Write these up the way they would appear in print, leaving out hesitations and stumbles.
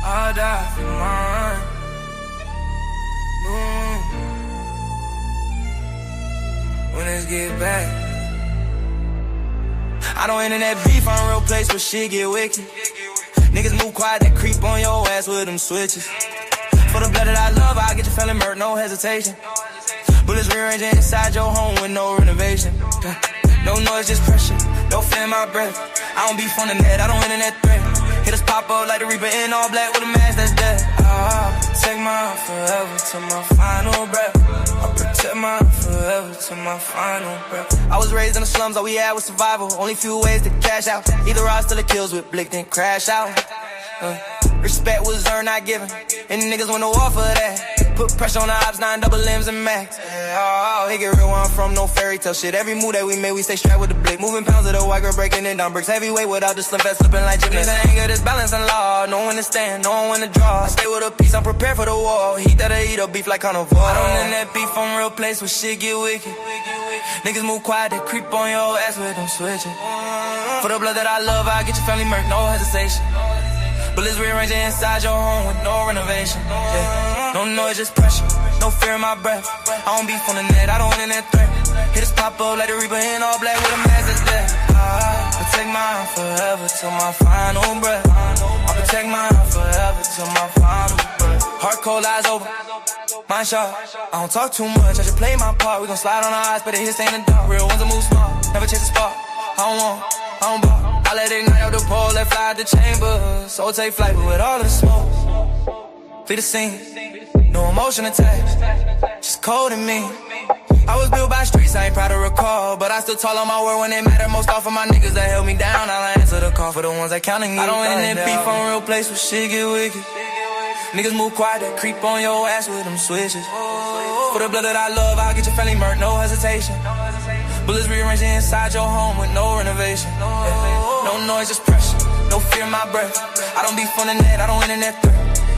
I'll die for mine. When it's get back, I don't internet beef, I'm real place where shit get wicked. Niggas move quiet, that creep on your ass with them switches. For the blood that I love, I'll get you feeling murk, no hesitation. Bullets rearranging inside your home with no renovation. No noise, just pressure, no fear in my breath. I don't beef on the net, I don't internet threat. Hit us pop up like the Reaper in all black with a mask that's dead. I'll protect mine forever till my final breath. I'll protect mine forever till my final breath. I was raised in the slums, all we had was survival. Only few ways to cash out. Either rise till the kills with blick, then crash out. Respect was earned, not given. And niggas went to war for that. Put pressure on the ops, 9 double M's and max. It get real where I'm from, no fairy tale shit. Every move that we made, we stay strapped with the blick. Moving pounds of the white girl, breaking it down bricks. Heavyweight without the slim fast, slipping like gymnasts. Anger, this balance and law. No one to stand, no one to draw. I stay with a piece, I'm prepared for the war. Heat that I eat up, beef like carnivore. I don't end that beef from real place where shit get wicked. Niggas move quiet, they creep on your ass with them switches. For the blood that I love, I'll get your family murk, no hesitation. Bullets rearranging inside your home with no renovation. Yeah. No noise, just pressure, no fear in my breath. I don't beef on the net, I don't internet threat. Hit us pop up like the Reaper in all black with a mask that's dead. I'll protect mine forever till my final breath. I'll protect mine forever till my final breath. Heart cold, eyes open, mind sharp. I don't talk too much, I just play my part. We gon' slide on our eyes, but the hits ain't in the dark. Real ones that move small, never chase a spot. I don't ball. I let it ignite out the pole, let fly out the chamber. So take flight, but with all of the smoke. Flee the scene, no emotion attached, just cold in me. I was built by streets, I ain't proud to recall. But I still tall on my word when it matter most. Off of my niggas that held me down, I'll answer the call for the ones that counting me. I don't internet beef on real place where shit get wicked. Niggas move quiet, that creep on your ass with them switches. For the blood that I love, I'll get your family murk, no hesitation. Bullets rearranging inside your home with no renovation. Yeah. No noise, just pressure, no fear in my breath. I don't beef on the net, I don't internet threat.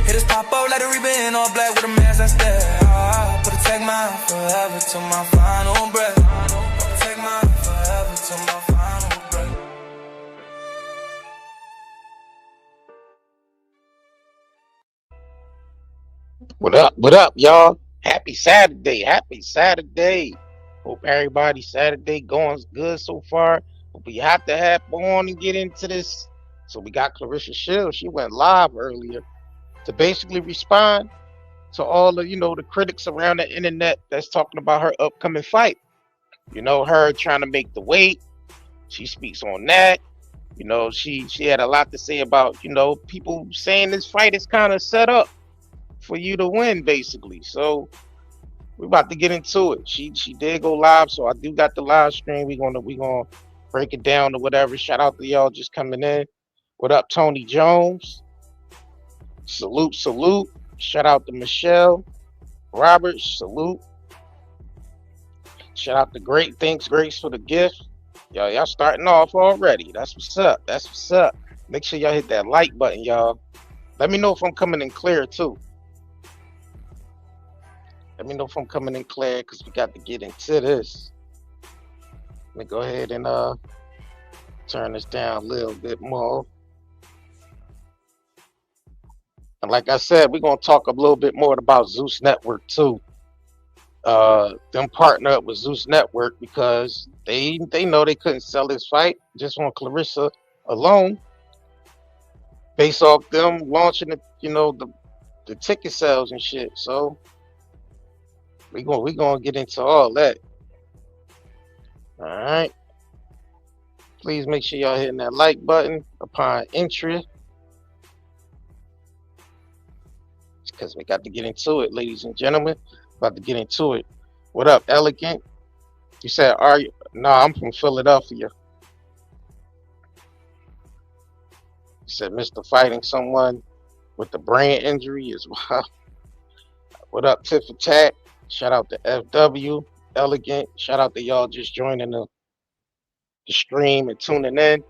Hit us pop up like the Reaper in all black with a mask that's dead. I'll protect mine forever till my final breath. I'll protect mine forever till my final breath. What up, y'all? Happy Saturday. Happy Saturday. Hope everybody's Saturday going good so far. But we have to hop on and get into this. So we got Claressa Shields. She went live earlier to basically respond to all the, the critics around the internet that's talking about her upcoming fight. Her trying to make the weight. She speaks on that. She had a lot to say about, people saying this fight is kind of set up for you to win, basically. So we're about to get into it. She did go live, so I do got the live stream. We're gonna break it down or whatever. Shout out to y'all just coming in. What up, Tony Jones? Salute. Shout out to Michelle Roberts. Salute. Shout out to Great. Thanks, Grace, for the gift. Y'all starting off already. That's what's up. Make sure y'all hit that like button, y'all. Let me know if I'm coming in clear too. Let me know if I'm coming in clear, because we got to get into this. Let me go ahead and turn this down a little bit more. And like I said, we're going to talk a little bit more about ZEUS Network too. Them partner up with ZEUS Network because they know they couldn't sell this fight just on Claressa alone, based off them launching the ticket sales and shit. So we gonna get into all that. All right. Please make sure y'all hitting that like button upon entry, because we got to get into it, ladies and gentlemen. About to get into it. What up, Elegant? You said, are you? No, I'm from Philadelphia. You said, Mr. Fighting someone with the brain injury as well. What up, Tiff Attack? Shout out to FW, Elegant. Shout out to y'all just joining the stream and tuning in.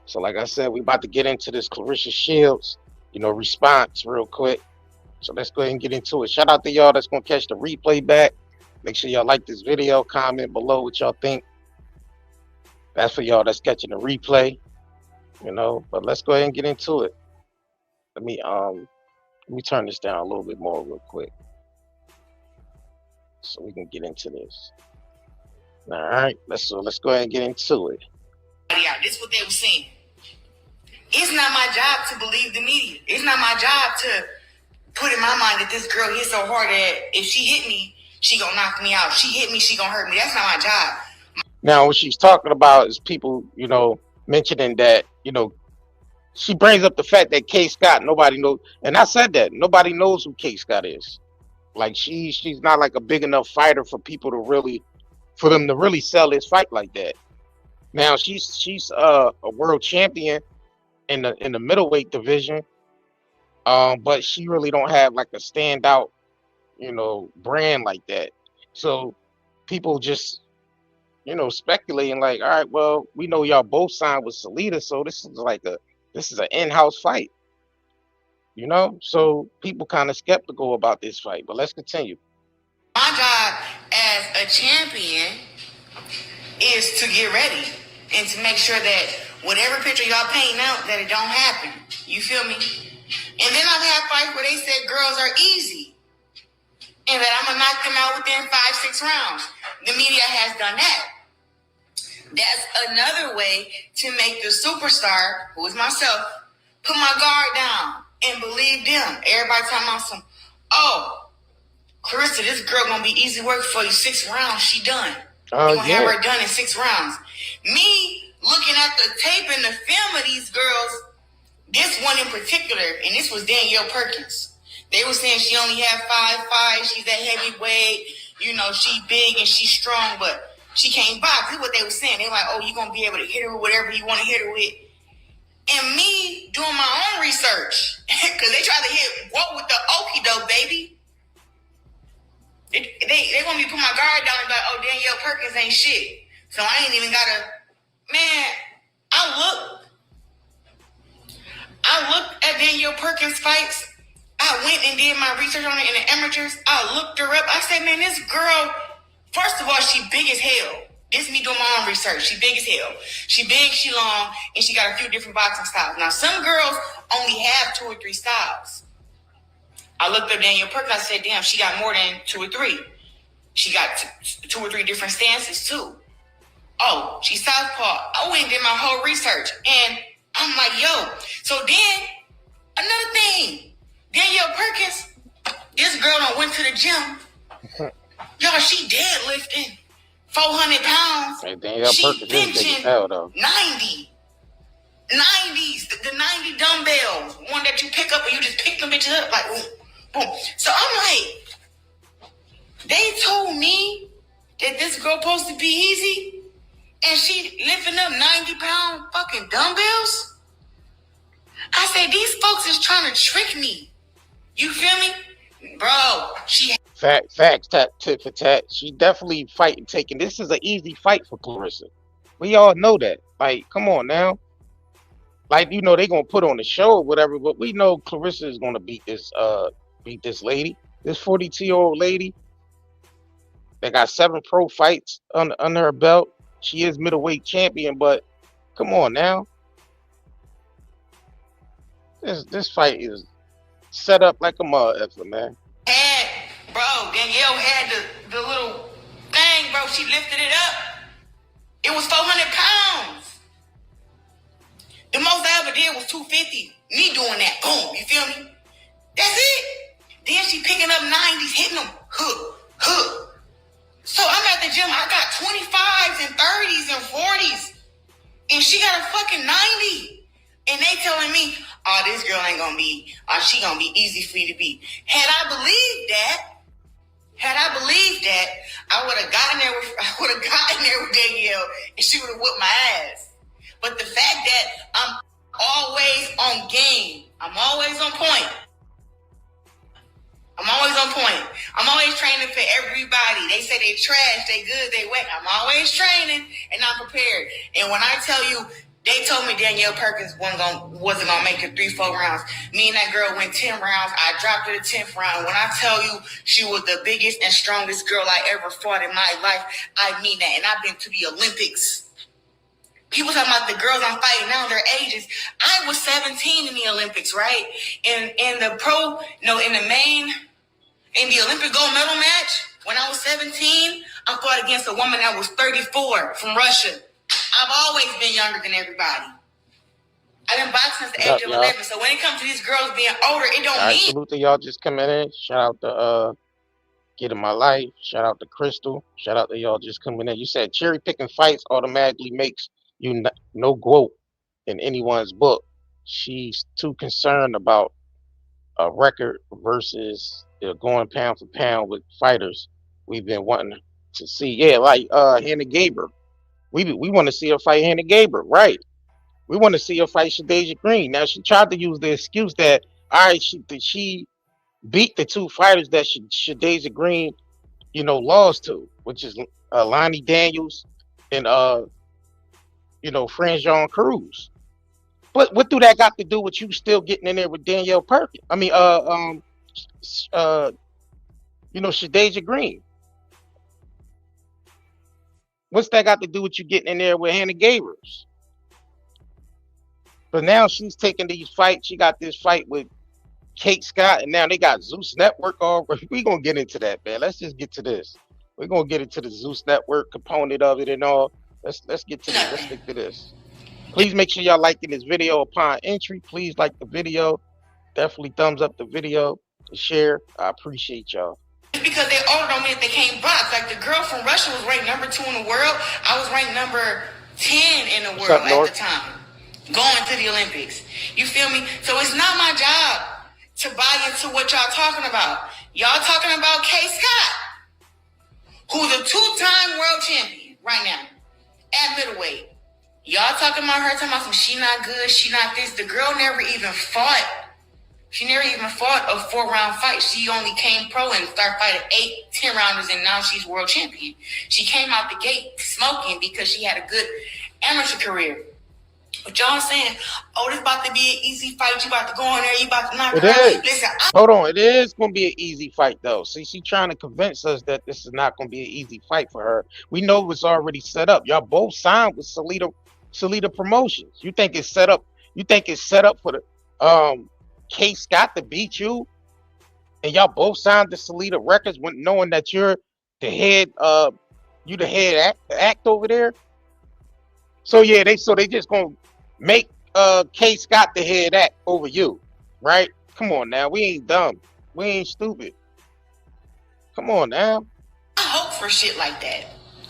So like I said, we about to get into this Claressa Shields, response real quick. So let's go ahead and get into it. Shout out to y'all that's going to catch the replay back. Make sure y'all like this video, comment below what y'all think. That's for y'all that's catching the replay, but let's go ahead and get into it. let me turn this down a little bit more real quick so we can get into this. All right, let's go ahead and get into it. Yeah, this is what they were saying. It's not my job to believe the media. It's not my job to put in my mind that this girl hit so hard that if she hit me, she gonna knock me out. If she hit me, she gonna hurt me. That's not my job. Now, what she's talking about is people, mentioning that, she brings up the fact that K Scott, nobody knows, and I said that nobody knows who K Scott is. Like she's not like a big enough fighter for them to really sell this fight like that. Now she's a world champion in the middleweight division, but she really don't have like a standout, brand like that. So people just speculating like, all right, well, we know y'all both signed with Salida, so this is an in-house fight, so people kind of skeptical about this fight, but let's continue. My job as a champion is to get ready and to make sure that whatever picture y'all painting out, that it don't happen. You feel me? And then I've had fights where they said girls are easy and that I'm gonna knock them out within 5-6 rounds. The media has done that. That's another way to make the superstar, who is myself, put my guard down and believe them. Everybody talking about some, oh, Claressa, this girl gonna be easy work for you. 6 rounds, she done. You gonna have her done in 6 rounds. Me looking at the tape and the film of these girls, this one in particular, and this was Danielle Perkins. They were saying she only had 5'5", she's that heavyweight, she big and she's strong, but she can't box. This is what they were saying. They were like, oh, you're going to be able to hit her with whatever you want to hit her with. And me doing my own research, because they try to hit what with the okie doke, baby. They want me to put my guard down and be like, oh, Danielle Perkins ain't shit. So I ain't even got to, man, I looked at Danielle Perkins fights. I went and did my research on it in the amateurs. I looked her up. I said, man, this girl, first of all, she big as hell. This is me doing my own research. She big as hell. She big, she long, and she got a few different boxing styles. Now, some girls only have 2 or 3 styles. I looked up Danielle Perkins. I said, damn, she got more than 2 or 3. She got 2 or 3 different stances, too. Oh, she's southpaw. I went and did my whole research. And I'm like, yo. So then, another thing. Danielle Perkins, this girl done went to the gym. Y'all, she deadlifting 400 pounds. Hey, she benching 90. 90s, the 90 dumbbells. One that you pick up and you just pick them bitches up like boom, boom. So I'm like, they told me that this girl supposed to be easy and she lifting up 90-pound fucking dumbbells? I said, these folks is trying to trick me. You feel me? Bro, Facts, tit for tat. She definitely fighting, taking. This is an easy fight for Claressa. We all know that. Like, come on now. Like, they gonna put on the show or whatever, but we know Claressa is gonna beat this lady, this 42-year-old lady that got 7 pro fights under her belt. She is middleweight champion, but come on now. This fight is set up like a motherfucker, man. Danielle had the little thing, bro. She lifted it up. It was 400 pounds. The most I ever did was 250. Me doing that. Boom. You feel me? That's it. Then she picking up 90s, hitting them. Huh. So I'm at the gym. I got 25s and 30s and 40s. And she got a fucking 90. And they telling me, oh, this girl ain't gonna be, she gonna be easy for you to beat. Had I believed that, I would have gotten there with Danielle and she would have whooped my ass. But the fact that I'm always on game, I'm always on point. I'm always training for everybody. They say they trash, they good, they wet. I'm always training and I'm prepared. And when I tell you, they told me Danielle Perkins wasn't gonna make it 3-4 rounds. Me and that girl went 10 rounds. I dropped her the 10th round. When I tell you she was the biggest and strongest girl I ever fought in my life, I mean that. And I've been to the Olympics. People talking about the girls I'm fighting now, their ages. I was 17 in the Olympics, right? In the Olympic gold medal match, when I was 17, I fought against a woman that was 34 from Russia. I've always been younger than everybody. I've been boxing since the age of 11. So when it comes to these girls being older, it don't mean. Salute to y'all just coming in. Shout out to Get in My Life. Shout out to Crystal. Shout out to y'all just coming in. You said cherry picking fights automatically makes you no quote in anyone's book. She's too concerned about a record versus going pound for pound with fighters we've been wanting to see. Yeah, like Hannah Gaber. We want to see her fight Hannah Gaber, right? We want to see her fight Shadeja Green. Now she tried to use the excuse that all right, she beat the two fighters that Shadeja Green, lost to, which is Lonnie Daniels and Franjon Cruz. But what do that got to do with you still getting in there with Danielle Perkins? I mean, Shadeja Green. What's that got to do with you getting in there with Hannah Gabers? But now she's taking these fights. She got this fight with Kate Scott, and now they got ZEUS Network already. We're going to get into that, man. Let's just get to this. We're going to get into the ZEUS Network component of it and all. Let's get to this. Let's stick to this. Please make sure y'all liking this video upon entry. Please like the video. Definitely thumbs up the video and share. I appreciate y'all. Because they older don't mean that they can't box. Like the girl from Russia was ranked number 2 in the world. I was ranked number 10 in the world at the time. Going to the Olympics. You feel me? So it's not my job to buy into what y'all talking about. Y'all talking about Kate Scott, who's a 2-time world champion right now at middleweight. Y'all talking about her, talking about some she not good, she not this. The girl never even fought. She never even fought a 4-round fight. She only came pro and started fighting 8, 10 rounders, and now she's world champion. She came out the gate smoking because she had a good amateur career. But y'all saying, oh, this about to be an easy fight. You about to go in there. You about to knock her out. Listen, hold on. It is going to be an easy fight, though. See, she's trying to convince us that this is not going to be an easy fight for her. We know it's already set up. Y'all both signed with Salida Promotions. You think it's set up? You think it's set up for the Kate Scott to beat you? And y'all both signed the Salida Records when knowing that you're the head act over there? So yeah, they just gonna make Kate Scott the head act over you, right? Come on now, we ain't dumb, we ain't stupid. Come on now. I hope for shit like that.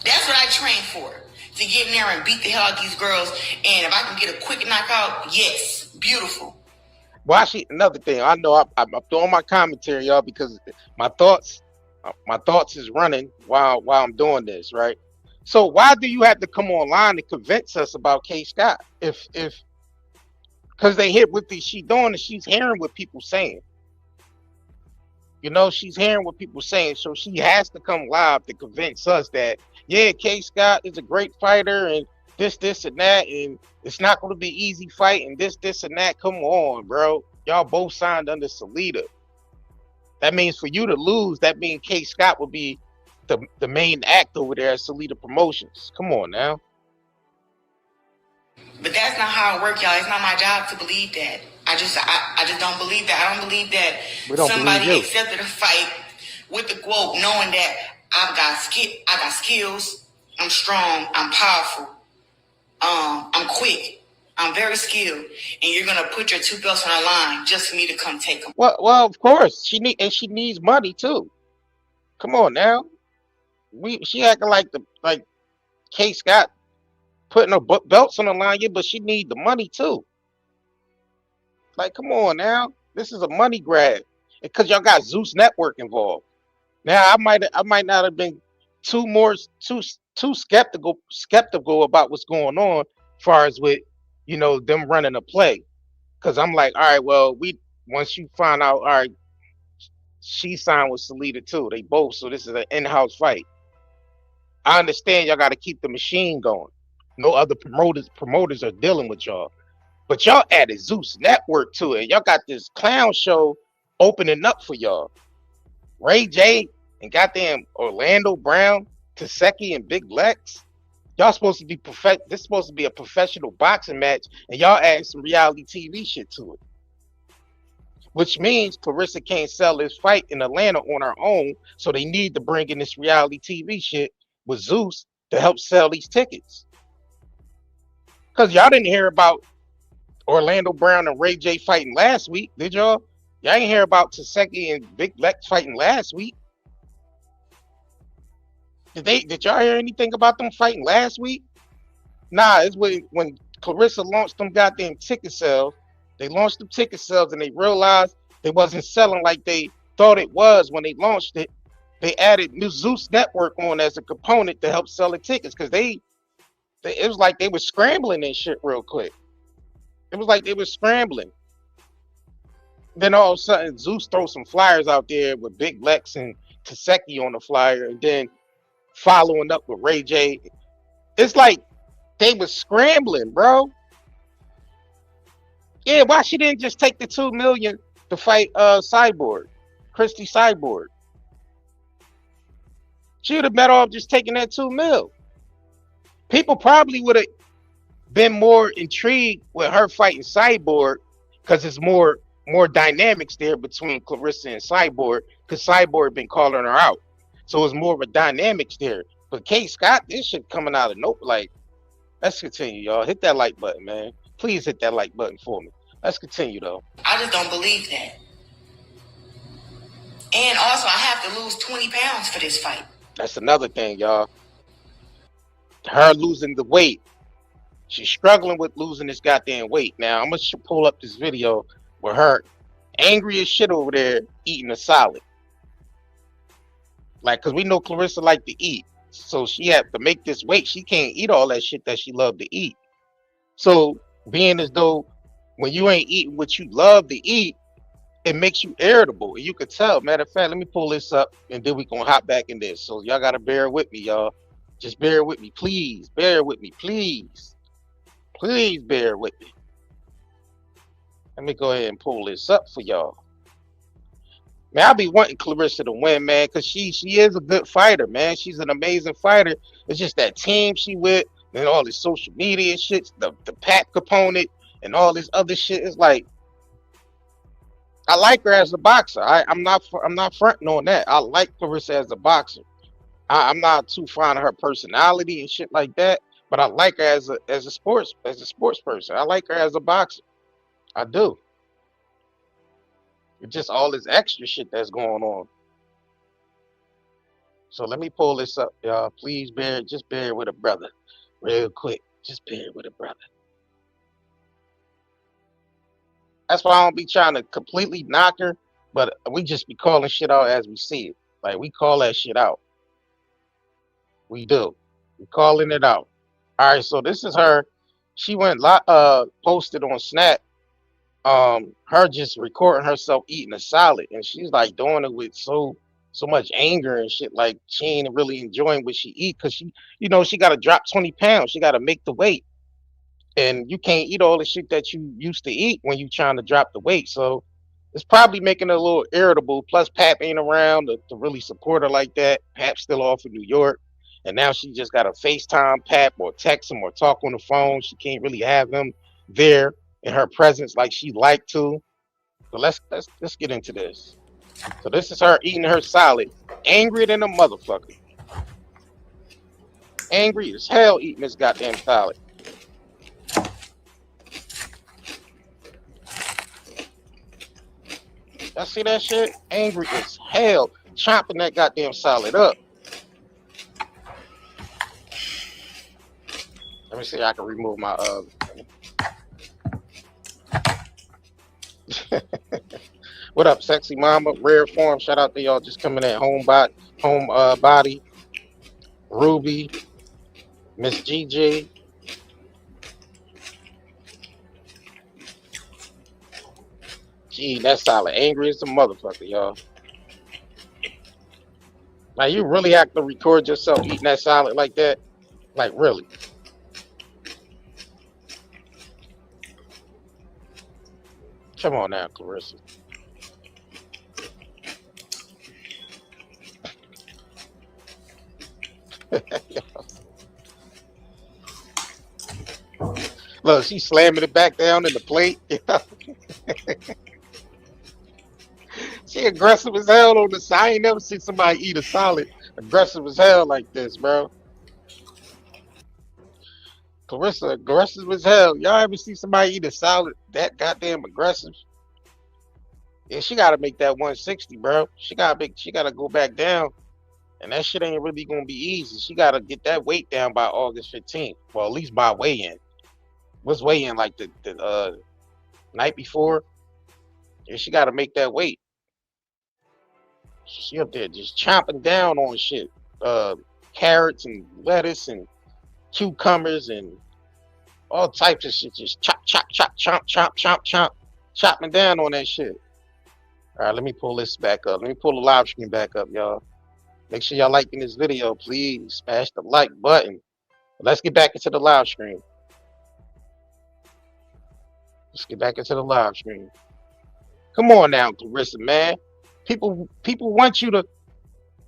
That's what I train for. To get in there and beat the hell out of these girls. And if I can get a quick knockout, yes, beautiful. Well, actually, another thing, I know I'm throwing my commentary, y'all, because my thoughts is running while I'm doing this, right? So why do you have to come online to convince us about Kate Scott? If because they hit with she doing and she's hearing what people saying. She's hearing what people saying, so she has to come live to convince us that yeah, Kate Scott is a great fighter and this and that, and it's not going to be easy fight and this and that. Come on, bro. Y'all both signed under Salida. That means for you to lose, that means Kate Scott will be the main act over there at Salida Promotions. Come on now. But that's not how it works, y'all. It's not my job to believe that. I just don't believe that. I don't believe that somebody accepted a fight with the quote, knowing that I got skills, I'm strong, I'm powerful, I'm quick, I'm very skilled, and you're gonna put your 2 belts on the line just for me to come take them. Well, of course she needs money too. Come on now. She acting like Kate Scott putting her belts on the line, yeah, but she need the money too. Like, come on now, this is a money grab because y'all got ZEUS Network involved. Now, I might not have been too skeptical about what's going on, as far as with them running a play, because I'm like, all right, well, once you find out, all right, she signed with Salida too. They both, so this is an in-house fight. I understand y'all got to keep the machine going. No other promoters are dealing with y'all. But y'all added ZEUS Network to it. Y'all got this clown show opening up for y'all. Ray J and goddamn Orlando Brown, Taseki and Big Lex. Y'all supposed to be perfect. This is supposed to be a professional boxing match, and y'all add some reality TV shit to it. Which means Claressa can't sell this fight in Atlanta on her own, so they need to bring in this reality TV shit with ZEUS to help sell these tickets. Cause y'all didn't hear about Orlando Brown and Ray J fighting last week, did y'all? Y'all ain't hear about Taseki and Big Lex fighting last week. Did y'all hear anything about them fighting last week? Nah, it's when Claressa launched them goddamn ticket sales. They launched them ticket sales and they realized they wasn't selling like they thought it was when they launched it. They added new ZEUS network on as a component to help sell the tickets because it was like they were scrambling and shit real quick. It was like they were scrambling. Then all of a sudden, ZEUS throws some flyers out there with Big Lex and Taseki on the flyer, and then following up with Ray J. It's like they was scrambling, bro. Yeah, why she didn't just take the $2 million to fight Cyborg, Christy Cyborg? She would have better off just taking that $2 million. People probably would have been more intrigued with her fighting Cyborg because it's more dynamics there between Claressa and Cyborg because Cyborg been calling her out. So it's more of a dynamics there. But K Scott, this shit coming out of nowhere. Like, let's continue, y'all. Hit that like button, man. Please hit that like button for me. Let's continue, though. I just don't believe that. And also, I have to lose 20 pounds for this fight. That's another thing, y'all. Her losing the weight. She's struggling with losing this goddamn weight. Now, I'm going to pull up this video with her angry as shit over there eating a salad. Like, because we know Claressa like to eat. So she had to make this weight. She can't eat all that shit that she loved to eat. So being as though when you ain't eating what you love to eat, it makes you irritable. And you could tell. Matter of fact, let me pull this up and then we gonna hop back in this. So y'all gotta bear with me, y'all. Just bear with me, please. Bear with me, please. Please bear with me. Let me go ahead and pull this up for y'all. Man, I be wanting Claressa to win, man, because she is a good fighter, man. She's an amazing fighter. It's just that team she with and all this social media shit, the PAP component and all this other shit. It's like I like her as a boxer. I'm not fronting on that. I like Claressa as a boxer. I'm not too fond of her personality and shit like that, but I like her as a sports person. I like her as a boxer. I do. It's just all this extra shit that's going on. So let me pull this up, y'all. Please just bear with a brother real quick. Just bear with a brother. That's why I don't be trying to completely knock her, but we just be calling shit out as we see it. Like, we call that shit out. We do. We calling it out. All right, so this is her. She went posted on Snap her just recording herself eating a salad, and she's like doing it with so much anger and shit. Like, she ain't really enjoying what she eat because she got to drop 20 pounds. She got to make the weight, and you can't eat all the shit that you used to eat when you trying to drop the weight. So it's probably making her a little irritable. Plus Pap ain't around to really support her like that. Pap's still off in New York, and now she just got to FaceTime Pap or text him or talk on the phone. She can't really have him there in her presence like she like to. So let's get into this. So this is her eating her salad, angry than a motherfucker. Angry as hell eating this goddamn salad. Y'all see that shit? Angry as hell, chopping that goddamn salad up. Let me see if I can remove my What up, sexy mama? Rare form. Shout out to y'all just coming in. Body. Ruby. Miss GG. Gee, that salad angry as a motherfucker, y'all. Now you really have to record yourself eating that salad like that? Like, really? Come on now, Claressa. Look, she slamming it back down in the plate. She aggressive as hell on the side. I ain't never seen somebody eat a salad aggressive as hell like this, bro. Claressa aggressive as hell. Y'all ever see somebody eat a salad that goddamn aggressive? Yeah, she gotta make that 160, bro. She gotta go back down. And that shit ain't really gonna be easy. She gotta get that weight down by August 15th. Well, at least by weigh-in. What's weigh-in like the night before? Yeah, she gotta make that weight. She up there just chomping down on shit. Carrots and lettuce and cucumbers and all types of shit. Just chop, chop, chop, chomp, chomp, chomp, chomp, chopping down on that shit. All right, let me pull this back up. Let me pull the live stream back up, y'all. Make sure y'all liking this video, please. Smash the like button. Let's get back into the live stream. Let's get back into the live stream. Come on now, Claressa, man. People want you to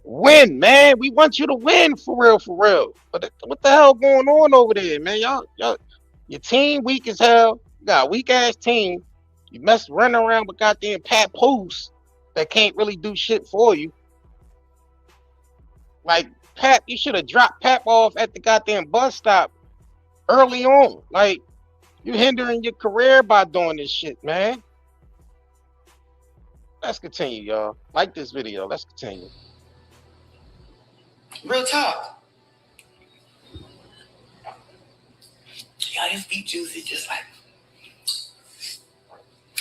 win, man. We want you to win for real, for real. But what the hell going on over there, man? Y'all, your team weak as hell. You got a weak ass team. You running around with goddamn Pat Poos that can't really do shit for you. Like Pat, you should have dropped Pat off at the goddamn bus stop early on. Like you hindering your career by doing this shit, man. Let's continue, y'all. Like this video. Let's continue. Real talk. Y'all, this beef juice is just like.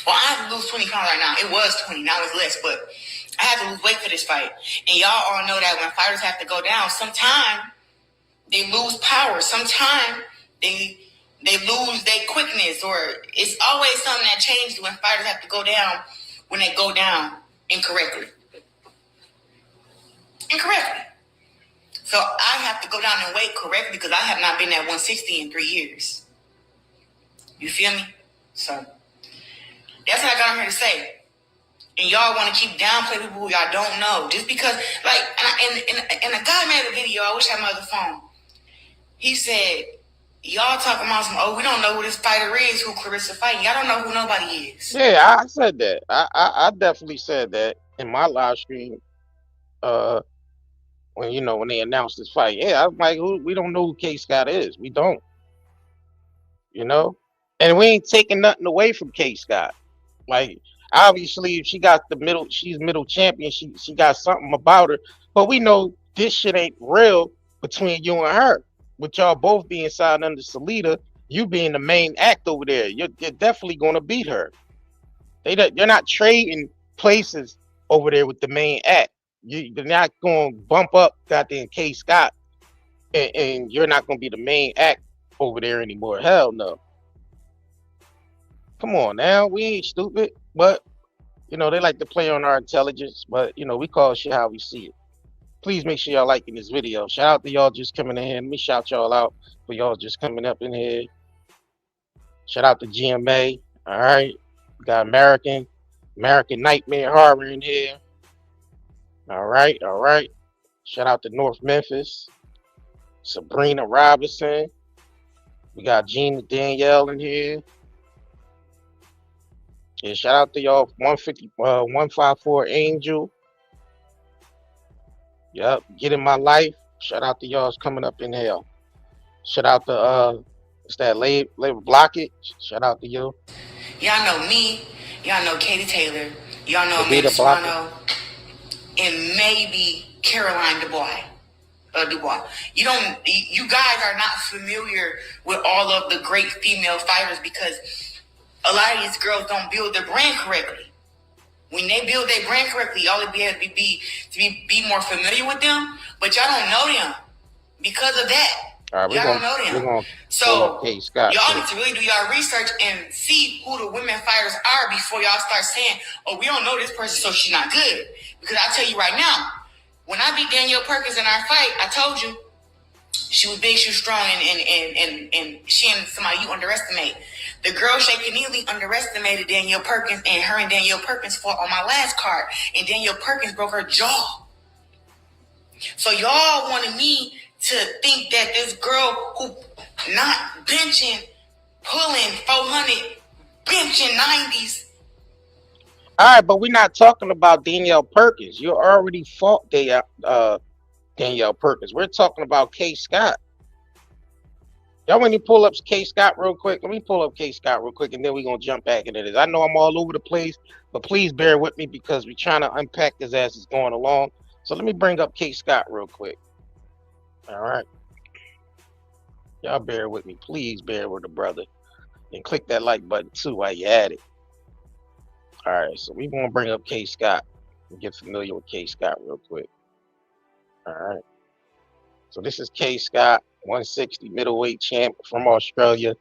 Well, I have to lose 20 pounds right now. It was 20, now it's less, but I have to lose weight for this fight. And y'all all know that when fighters have to go down, sometimes they lose power. Sometimes they lose their quickness, or it's always something that changes when fighters have to go down when they go down incorrectly. So I have to go down in weight correctly because I have not been at 160 in 3 years. You feel me? So that's what I got on here to say. And y'all want to keep downplaying people who y'all don't know. Just because, like, and a guy made a video, I wish I had my other phone. He said, y'all talking about some, we don't know who this fighter is, who Claressa fighting. Y'all don't know who nobody is. Yeah, I said that. I definitely said that in my live stream. When they announced this fight. Yeah, I'm like, we don't know who K Scott is. We don't. And we ain't taking nothing away from K Scott. Like, obviously, if she got she's middle champion, she got something about her. But we know this shit ain't real between you and her. With y'all both being signed under Salida, you being the main act over there, you're definitely going to beat her. You're not trading places over there with the main act. You're not going to bump up goddamn K Scott, and you're not going to be the main act over there anymore. Hell no. Come on now, we ain't stupid, but they like to play on our intelligence, but we call shit how we see it. Please make sure y'all liking this video. Shout out to y'all just coming in here. Let me shout y'all out for y'all just coming up in here. Shout out to GMA. All right, we got American Nightmare Horror in here. All right. Shout out to North Memphis. Sabrina Robinson. We got Gina Danielle in here. Yeah, shout out to y'all 154 Angel. Yep, Get In My Life. Shout out to y'all's coming up in here. Shout out to it's that labor blockage. Shout out to you. Y'all know me. Y'all know Katie Taylor. Y'all know Amanda Serrano. And maybe Caroline Dubois. You guys are not familiar with all of the great female fighters because a lot of these girls don't build their brand correctly. When they build their brand correctly, y'all would be able to be more familiar with them, but y'all don't know them because of that. All right, y'all don't know them. So y'all need to really do y'all research and see who the women fighters are before y'all start saying, we don't know this person, so she's not good. Because I'll tell you right now, when I beat Danielle Perkins in our fight, I told you, she was big, she was strong, and she and somebody you underestimate. The girl Shay Keneally underestimated Danielle Perkins, and her and Danielle Perkins fought on my last card, and Danielle Perkins broke her jaw. So y'all wanted me to think that this girl who not benching pulling 400, benching 90s. All right, but we're not talking about Danielle Perkins. You already fought Danielle Perkins. We're talking about K. Scott. Y'all want to pull up K. Scott real quick? Let me pull up K. Scott real quick, and then we're going to jump back into this. I know I'm all over the place, but please bear with me because we're trying to unpack his ass as going along. So let me bring up K. Scott real quick. All right. Y'all bear with me. Please bear with the brother. And click that like button, too, while you're at it. All right, so we want to bring up K. Scott and get familiar with K. Scott real quick. All right. So this is K. Scott, 160 middleweight champ from Australia.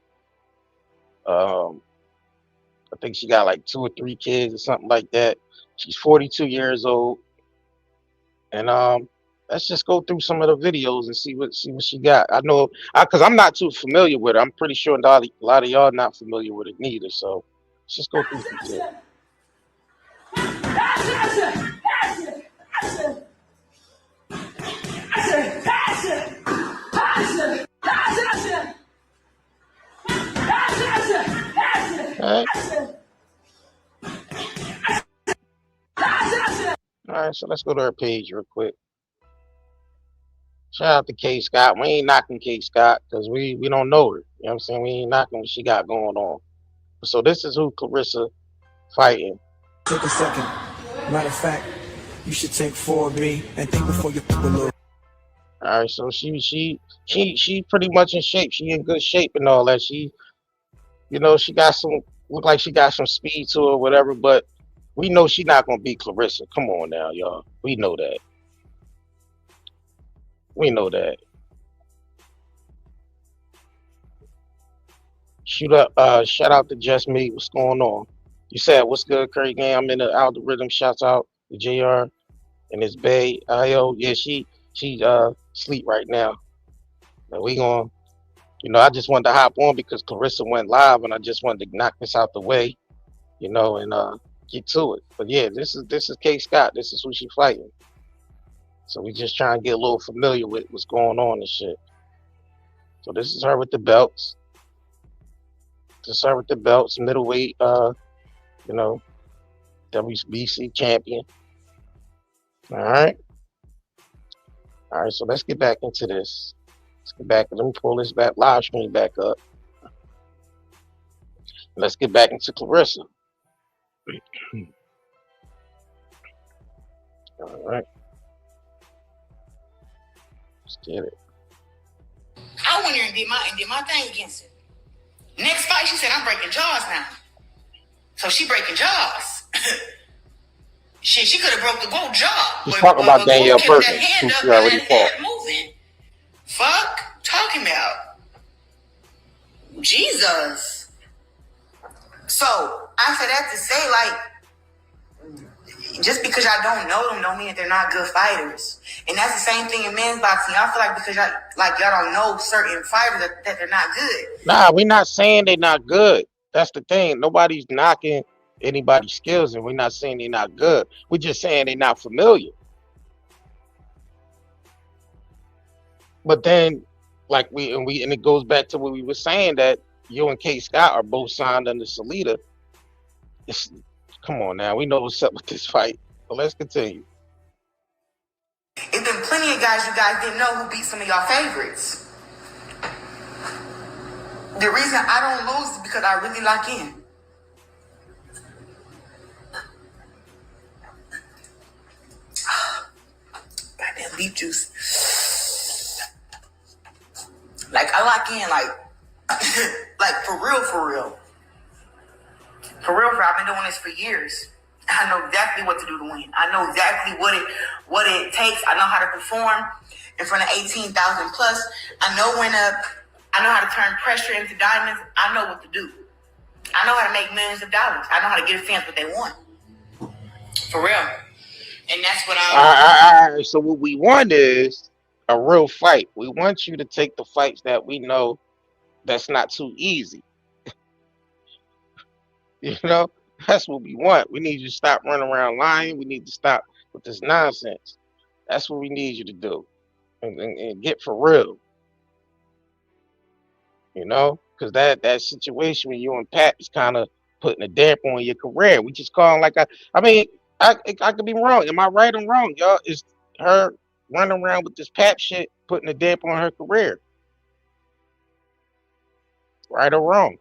I think she got like 2 or 3 kids or something like that. She's 42 years old. And let's just go through some of the videos and see what she got. I know, because I'm not too familiar with her. I'm pretty sure a lot of y'all not familiar with it neither. So let's just go through some shit. All right, so let's go to her page real quick. Shout out to K. Scott. We ain't knocking K. Scott because we don't know her. You know what I'm saying? We ain't knocking what she got going on. So this is who Claressa fighting. Take a second. Matter of fact, you should take 4B and think before you put a little. All right, so she pretty much in shape. She in good shape and all that. She, you know, she got some, look like she got some speed to her or whatever, but we know she not gonna beat Claressa. Come on now, y'all. We know that. We know that. Shout out to Just Me. What's going on? You said what's good, Curry Gang? I'm in the algorithm. Shouts out to JR and his bae. IO. Yeah, she sleep right now. But we gonna, you know, I just wanted to hop on because Claressa went live and I just wanted to knock this out the way, you know, and get to it. But yeah, this is K. Scott. This is who she fighting. So we just trying to get a little familiar with what's going on and shit. So this is her with the belts. This is her with the belts, middleweight, you know, WBC champion. All right. All right, so let's get back into this. Let's get back. Let me pull this back, live stream back up. Let's get back into Claressa. All right. Let's get it. I went here and did my thing against it. Next fight, she said, I'm breaking jaws now. So she breaking jaws. Shit, she could have broke the gold jaw. She's talking about Danielle Perkins, who she already fought. Moving. Fuck, talking about. Jesus. So, I said that to say, like, just because y'all don't know them don't mean that they're not good fighters. And that's the same thing in men's boxing. I feel like because y'all don't know certain fighters that they're not good. Nah, we're not saying they're not good. That's the thing. Nobody's knocking anybody's skills, and we're not saying they're not good. We're just saying they're not familiar. But then, like and it goes back to what we were saying, that you and K. Scott are both signed under Salida. Come on now, we know what's up with this fight. But let's continue. It's been plenty of guys you guys didn't know who beat some of y'all favorites. The reason I don't lose is because I really lock in. Goddamn leaf juice. Like, I lock in, like for real. For real, I've been doing this for years. I know exactly what to do to win. I know exactly what it takes. I know how to perform in front of 18,000 plus. I know how to turn pressure into diamonds. I know what to do. I know how to make millions of dollars. I know how to give fans what they want. For real. And that's what All right. So what we want is a real fight. We want you to take the fights that we know that's not too easy. You know, that's what we want. We need you to stop running around lying. We need to stop with this nonsense. That's what we need you to do, and get for real. You know, because that situation with you and Pat is kind of putting a damper on your career. We just calling like I mean, I could be wrong. Am I right or wrong, y'all? Is her running around with this Pap shit putting a damper on her career? Right or wrong?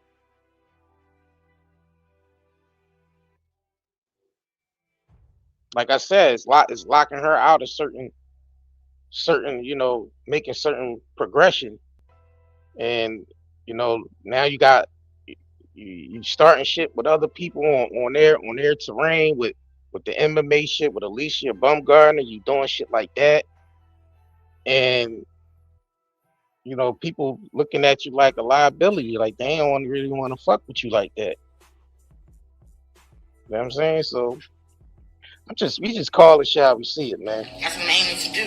Like I said, it's locking her out of certain, making certain progression. And now you starting shit with other people on their terrain with the MMA shit with Alicia Bumgarner. You doing shit like that, and people looking at you like a liability, like they don't really want to fuck with you like that. You know what I'm saying? So we just call it shit how we see it, man. That's what I'm aiming to do.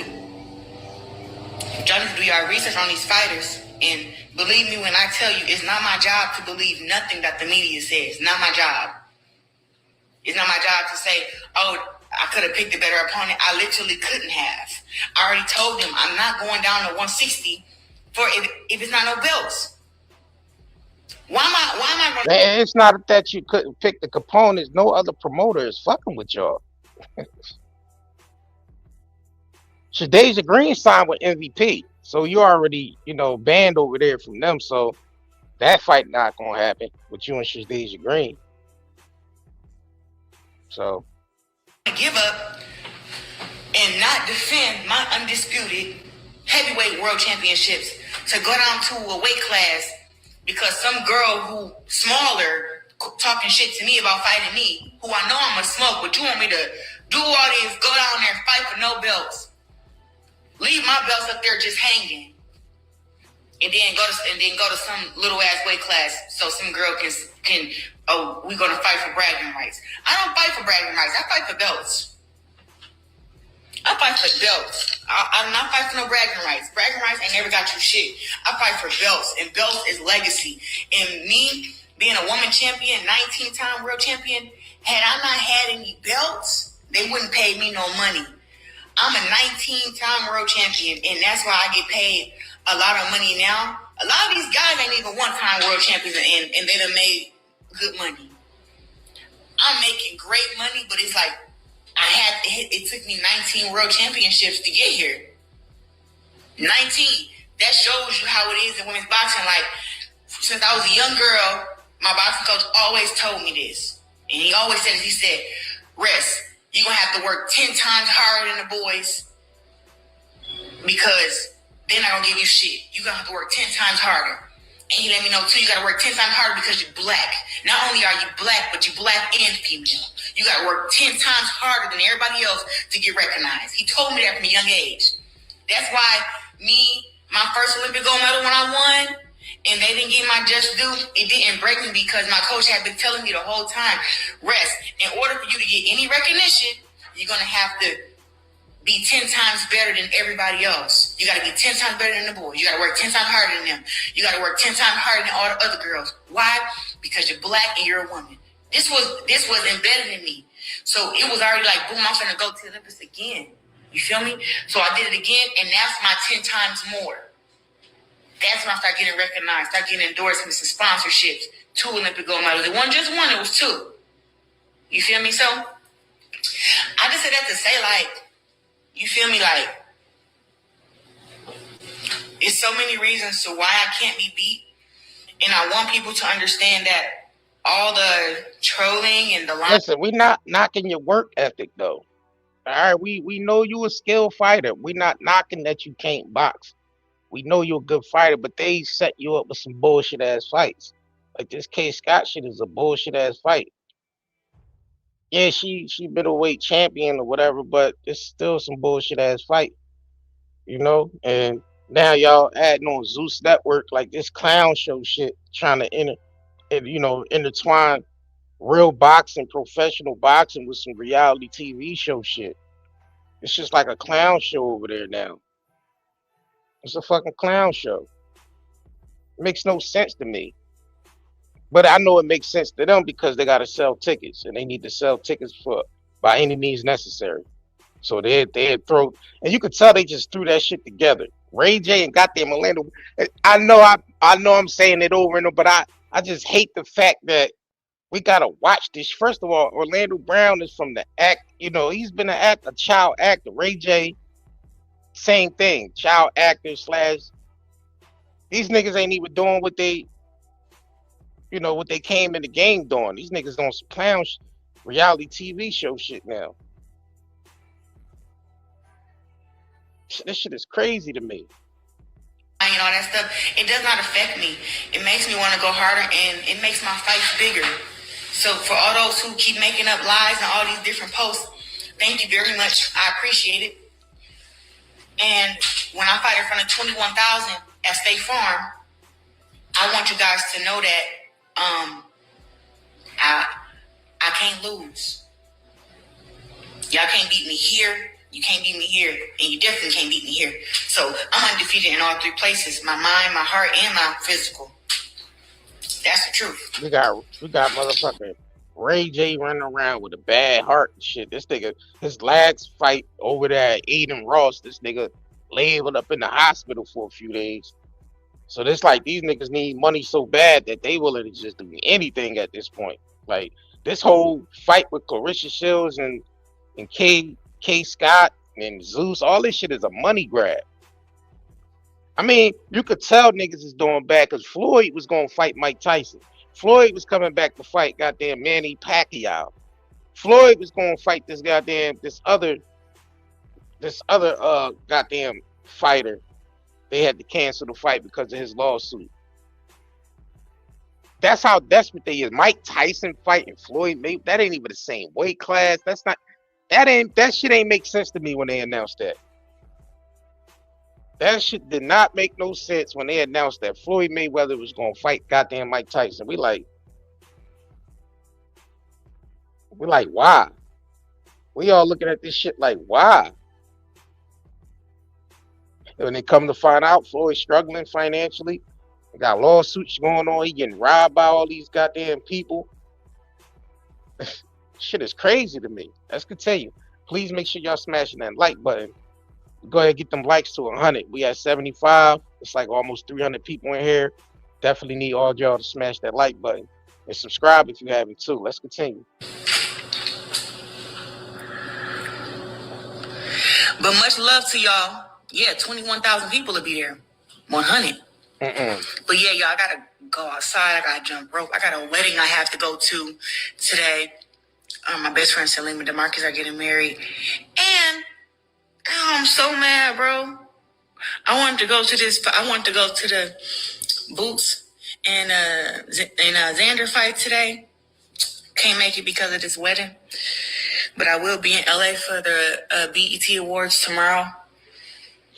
Y'all need to do your research on these fighters. And believe me when I tell you, it's not my job to believe nothing that the media says. Not my job. It's not my job to say, oh, I could have picked a better opponent. I literally couldn't have. I already told him I'm not going down to 160 for if it's not no belts. Why am I going Man, it's not that you couldn't pick the components. No other promoter is fucking with y'all. Shadeja Green signed with MVP. So you already, banned over there from them. So that fight not gonna happen with you and Shadeja Green. So give up and not defend my undisputed heavyweight world championships to go down to a weight class because some girl who smaller talking shit to me about fighting me, who I know I'm gonna smoke, but you want me to do all this, go down there and fight for no belts, leave my belts up there just hanging, and then go to some little ass weight class so some girl can we're gonna fight for bragging rights. I don't fight for bragging rights. I fight for belts. I fight for belts. I do not fight for no bragging rights. Bragging rights ain't never got you shit. I fight for belts, and belts is legacy. And me being a woman champion, 19-time world champion, had I not had any belts, they wouldn't pay me no money. I'm a 19-time world champion, and that's why I get paid a lot of money now. A lot of these guys ain't even one-time world champions, and they done made good money. I'm making great money, but it's like it took me 19 world championships to get here. 19. That shows you how it is in women's boxing. Like, since I was a young girl, my boxing coach always told me this. And he always said, Rest, you're going to have to work 10 times harder than the boys because they're not going to give you shit. You're going to have to work 10 times harder. And he let me know, too, you got to work 10 times harder because you're black. Not only are you black, but you're black and female. You got to work 10 times harder than everybody else to get recognized. He told me that from a young age. That's why my first Olympic gold medal when I won, and they didn't give my just due, it didn't break me because my coach had been telling me the whole time, Rest, in order for you to get any recognition, you're going to have to be 10 times better than everybody else. You got to be 10 times better than the boys. You got to work 10 times harder than them. You got to work 10 times harder than all the other girls. Why? Because you're black and you're a woman. This was embedded in me. So it was already like, boom, I'm going to go to the Olympics again. You feel me? So I did it again, and that's my 10 times more. That's when I started getting recognized, start getting endorsements and sponsorships. 2 Olympic gold medals. It wasn't just 1, it was 2. You feel me? So I just said that to say, like, you feel me? Like, there's so many reasons to why I can't be beat. And I want people to understand that all the trolling and the listen, we not knocking your work ethic though. All right, we know you a skilled fighter. We not knocking that you can't box. We know you're a good fighter, but they set you up with some bullshit ass fights. Like this K Scott shit is a bullshit ass fight. Yeah, she middleweight champion or whatever, but it's still some bullshit ass fight. And now y'all adding on ZEUS Network like this clown show shit, trying to intertwine real boxing, professional boxing with some reality TV show shit. It's just like a clown show over there now. It's a fucking clown show. It makes no sense to me. But I know it makes sense to them because they gotta sell tickets and they need to sell tickets by any means necessary. So they throw, and you could tell they just threw that shit together. Ray J and goddamn Orlando. I know I'm saying it over and over, but I just hate the fact that we gotta watch this. First of all, Orlando Brown is from the act. You know, he's been a child actor. Ray J, same thing, child actor slash. These niggas ain't even doing what they, what they came in the game doing. These niggas doing some reality TV show shit now. This shit is crazy to me. And all that stuff, it does not affect me. It makes me want to go harder, and it makes my fights bigger. So for all those who keep making up lies and all these different posts, thank you very much. I appreciate it. And when I fight in front of 21,000 at State Farm, I want you guys to know that I can't lose. Y'all can't beat me here. You can't beat me here, and you definitely can't beat me here. So I'm undefeated in all three places: my mind, my heart, and my physical. That's the truth. We got motherfucking Ray J running around with a bad heart and shit. This nigga, his last fight over there at Aiden Ross, this nigga labeled up in the hospital for a few days. So it's like these niggas need money so bad that they willing to just do anything at this point. Like this whole fight with Claressa Shields and K Scott and ZEUS, all this shit is a money grab. I mean, you could tell niggas is doing bad because Floyd was gonna fight Mike Tyson. Floyd was coming back to fight goddamn Manny Pacquiao. Floyd was gonna fight this other goddamn fighter. They had to cancel the fight because of his lawsuit. That's how desperate they is. Mike Tyson fighting Floyd Mayweather. That ain't even the same weight class. That shit ain't make sense to me when they announced that. That shit did not make no sense when they announced that Floyd Mayweather was gonna fight goddamn Mike Tyson. We like, why? We all looking at this shit like, why? And when they come to find out, Floyd's struggling financially. He got lawsuits going on. He getting robbed by all these goddamn people. Shit is crazy to me. Let's continue. Please make sure y'all smashing that like button. Go ahead and get them likes to 100. We at 75. It's like almost 300 people in here. Definitely need all y'all to smash that like button and subscribe if you haven't too. Let's continue. But much love to y'all. Yeah, 21,000 people will be there. 100. But yeah, y'all, I gotta go outside. I gotta jump rope. I got a wedding I have to go to today. My best friend Salim and DeMarcus are getting married, and I'm so mad, bro. I wanted to go to the Boots and Xander fight today. Can't make it because of this wedding, but I will be in LA for the BET Awards tomorrow.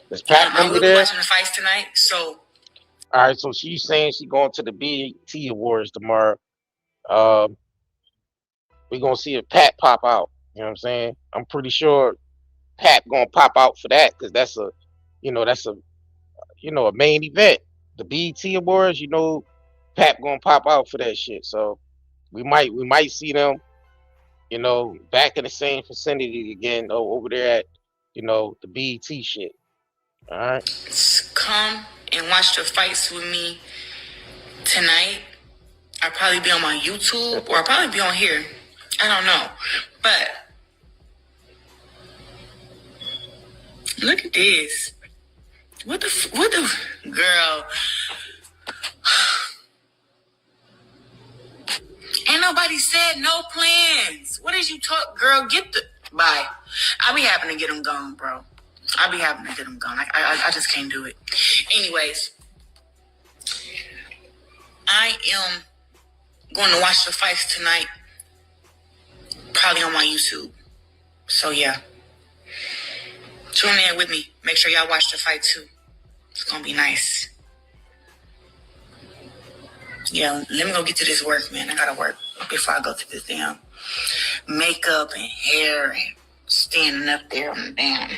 Is Pat I will be there? watching the fights tonight. So, all right. So she's saying she's going to the BET Awards tomorrow. We're gonna see if Pat pop out. You know what I'm saying? I'm pretty sure Pat gonna pop out for that because that's a main event. The BET Awards, Pat gonna pop out for that shit. So we might see them, back in the same vicinity again over there at, the BET shit. All right. Come and watch the fights with me tonight. I'll probably be on my YouTube or I'll probably be on here. I don't know. But look at this. What the girl? Ain't nobody said no plans. What did you talk, girl? Bye. I'll be having to get them gone, bro. I'll be having to get them gone. I just can't do it. Anyways, I am going to watch the fights tonight. Probably on my YouTube. So yeah. Tune in with me. Make sure y'all watch the fight too. It's gonna be nice. Yeah, let me go get to this work, man. I gotta work before I go to this damn makeup and hair and standing up there on the damn.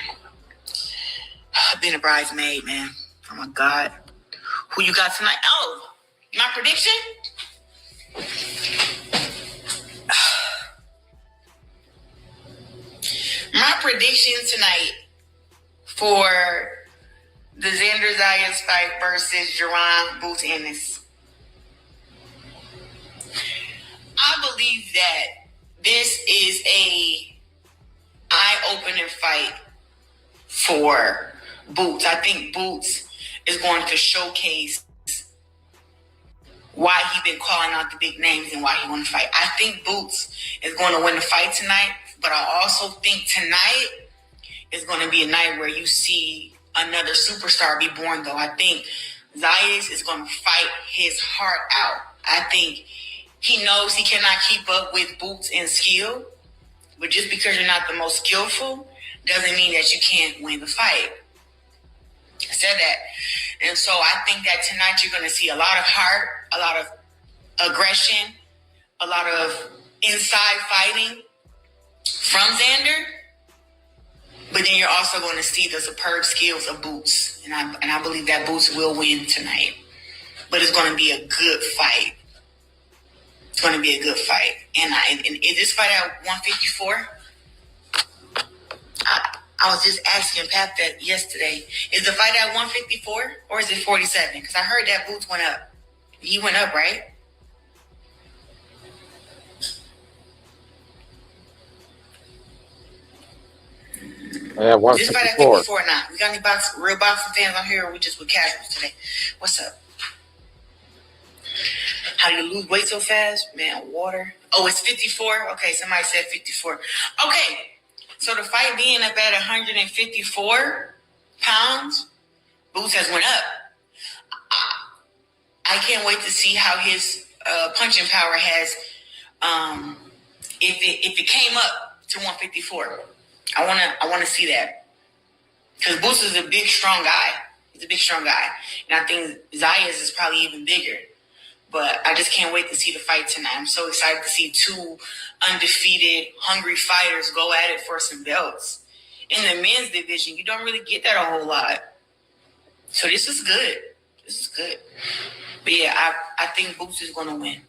Being a bridesmaid, man. Oh my God. Who you got tonight? Oh, my prediction? My prediction tonight for The Xander Zayas fight versus Jerron Boots Ennis. I believe that this is a eye-opening fight for Boots. I think Boots is going to showcase why he been calling out the big names and why he want to fight. I think Boots is going to win the fight tonight, but I also think tonight is going to be a night where you see another superstar be born, though. I think Zayas is going to fight his heart out. I think he knows he cannot keep up with Boots in skill, but just because you're not the most skillful doesn't mean that you can't win the fight. I said that. And so I think that tonight you're going to see a lot of heart, a lot of aggression, a lot of inside fighting from Xander. But then you're also going to see the superb skills of Boots. And I believe that Boots will win tonight. But it's going to be a good fight. It's going to be a good fight. And is this fight at 154? I was just asking Pap that yesterday. Is the fight at 154 or is it 47? Because I heard that Boots went up. He went up, right? Yeah, This fight at 54 now. We got any real boxing fans on here or we just with casuals today? What's up? How do you lose weight so fast? Man, water. Oh, it's 54? Okay, somebody said 54. Okay. So the fight being up at 154 pounds, Boots has went up. I can't wait to see how his punching power has, if it came up to 154. I want to see that. Because Boots is a big, strong guy. He's a big, strong guy. And I think Zayas is probably even bigger. But I just can't wait to see the fight tonight. I'm so excited to see two undefeated, hungry fighters go at it for some belts. In the men's division, you don't really get that a whole lot. So this is good. This is good. But yeah, I think Boots is going to win.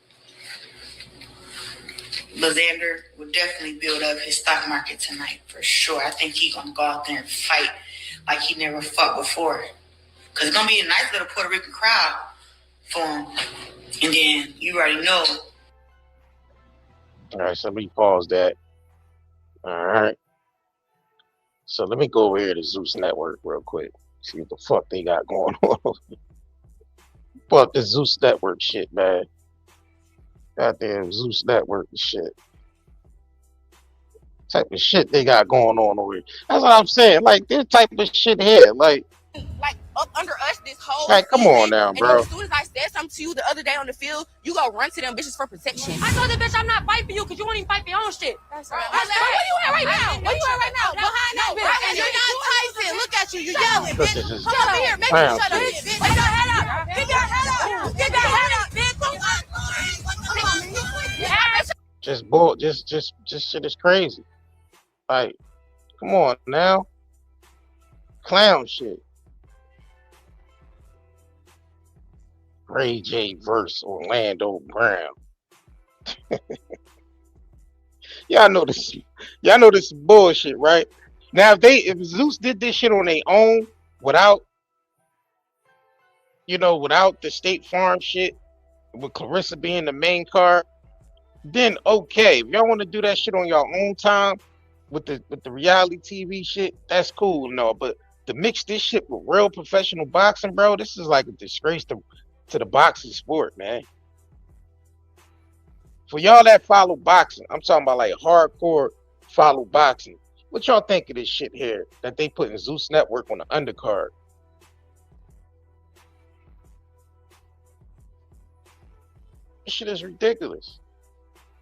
But Xander will definitely build up his stock market tonight for sure. I think he's going to go out there and fight like he never fought before. Because it's going to be a nice little Puerto Rican crowd for him. And then you already know. All right, so let me pause that. All right. So let me go over here to ZEUS Network real quick. See what the fuck they got going on. Fuck the ZEUS Network shit, man. Goddamn ZEUS Network and shit. Type of shit they got going on over here. That's what I'm saying. Like, this type of shit here. Like up under us this whole like, come season, on now, bro. And then as soon as I said something to you the other day on the field, you go run to them bitches for protection. I told the bitch I'm not fighting for you because you won't even fight for your own shit. That's right. Where you at right now? Where you at right now? Behind that bitch. And you're not Tyson. Look at you. You're yelling, bitch. Come over here. Make me shut up, bitch. Keep your head up. Keep your head up. Keep your head up, bitch. Just shit is crazy. Like, come on now. Clown shit. Ray J versus Orlando Brown. Y'all know this is bullshit, right? Now if ZEUS did this shit on their own without the State Farm shit, with Claressa being the main card, then okay. If y'all want to do that shit on your own time with the reality TV shit, that's cool, no. But to mix this shit with real professional boxing, bro, this is like a disgrace to the boxing sport, man. For y'all that follow boxing, I'm talking about like hardcore follow boxing. What y'all think of this shit here that they put in ZEUS Network on the undercard? This shit is ridiculous.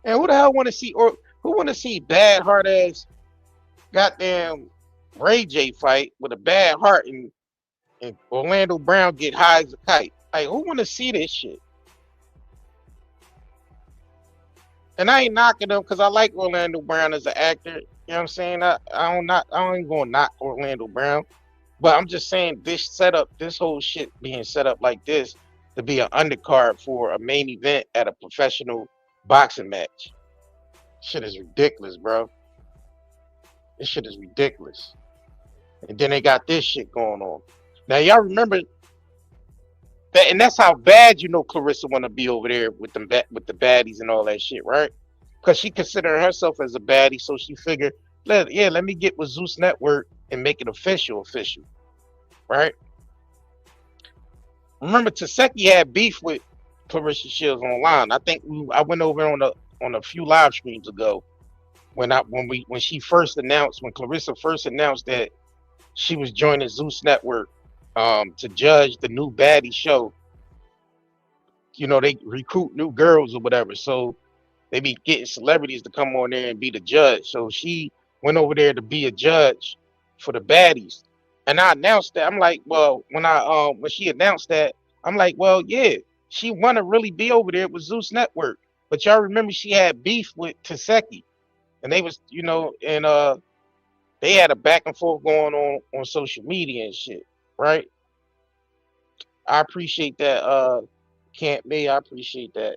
And who the hell want to see, or who want to see bad heart ass goddamn Ray J fight with a bad heart and Orlando Brown get high as a kite? Like, who want to see this shit? And I ain't knocking him because I like Orlando Brown as an actor. You know what I'm saying? I don't even gonna knock Orlando Brown, but I'm just saying this whole shit being set up like this to be an undercard for a main event at a professional boxing match. Shit is ridiculous, bro. This shit is ridiculous. And then they got this shit going on. Now y'all remember that, and that's how bad Claressa want to be over there with with the baddies and all that shit, right? Because she considered herself as a baddie, so she figured, let me get with Zeus Network and make it official, right? Remember, Taseki had beef with Claressa Shields online. I think I went over on a few live streams ago when she first announced, when Claressa first announced that she was joining Zeus Network to judge the new baddie show. They recruit new girls or whatever, so they be getting celebrities to come on there and be the judge. So she went over there to be a judge for the baddies. And I announced that. I'm like, well, when she announced that, I'm like, well, yeah, she wanna really be over there with Zeus Network. But y'all remember she had beef with Taseki. And they was, and they had a back and forth going on social media and shit, right? I appreciate that, Can't Be. I appreciate that.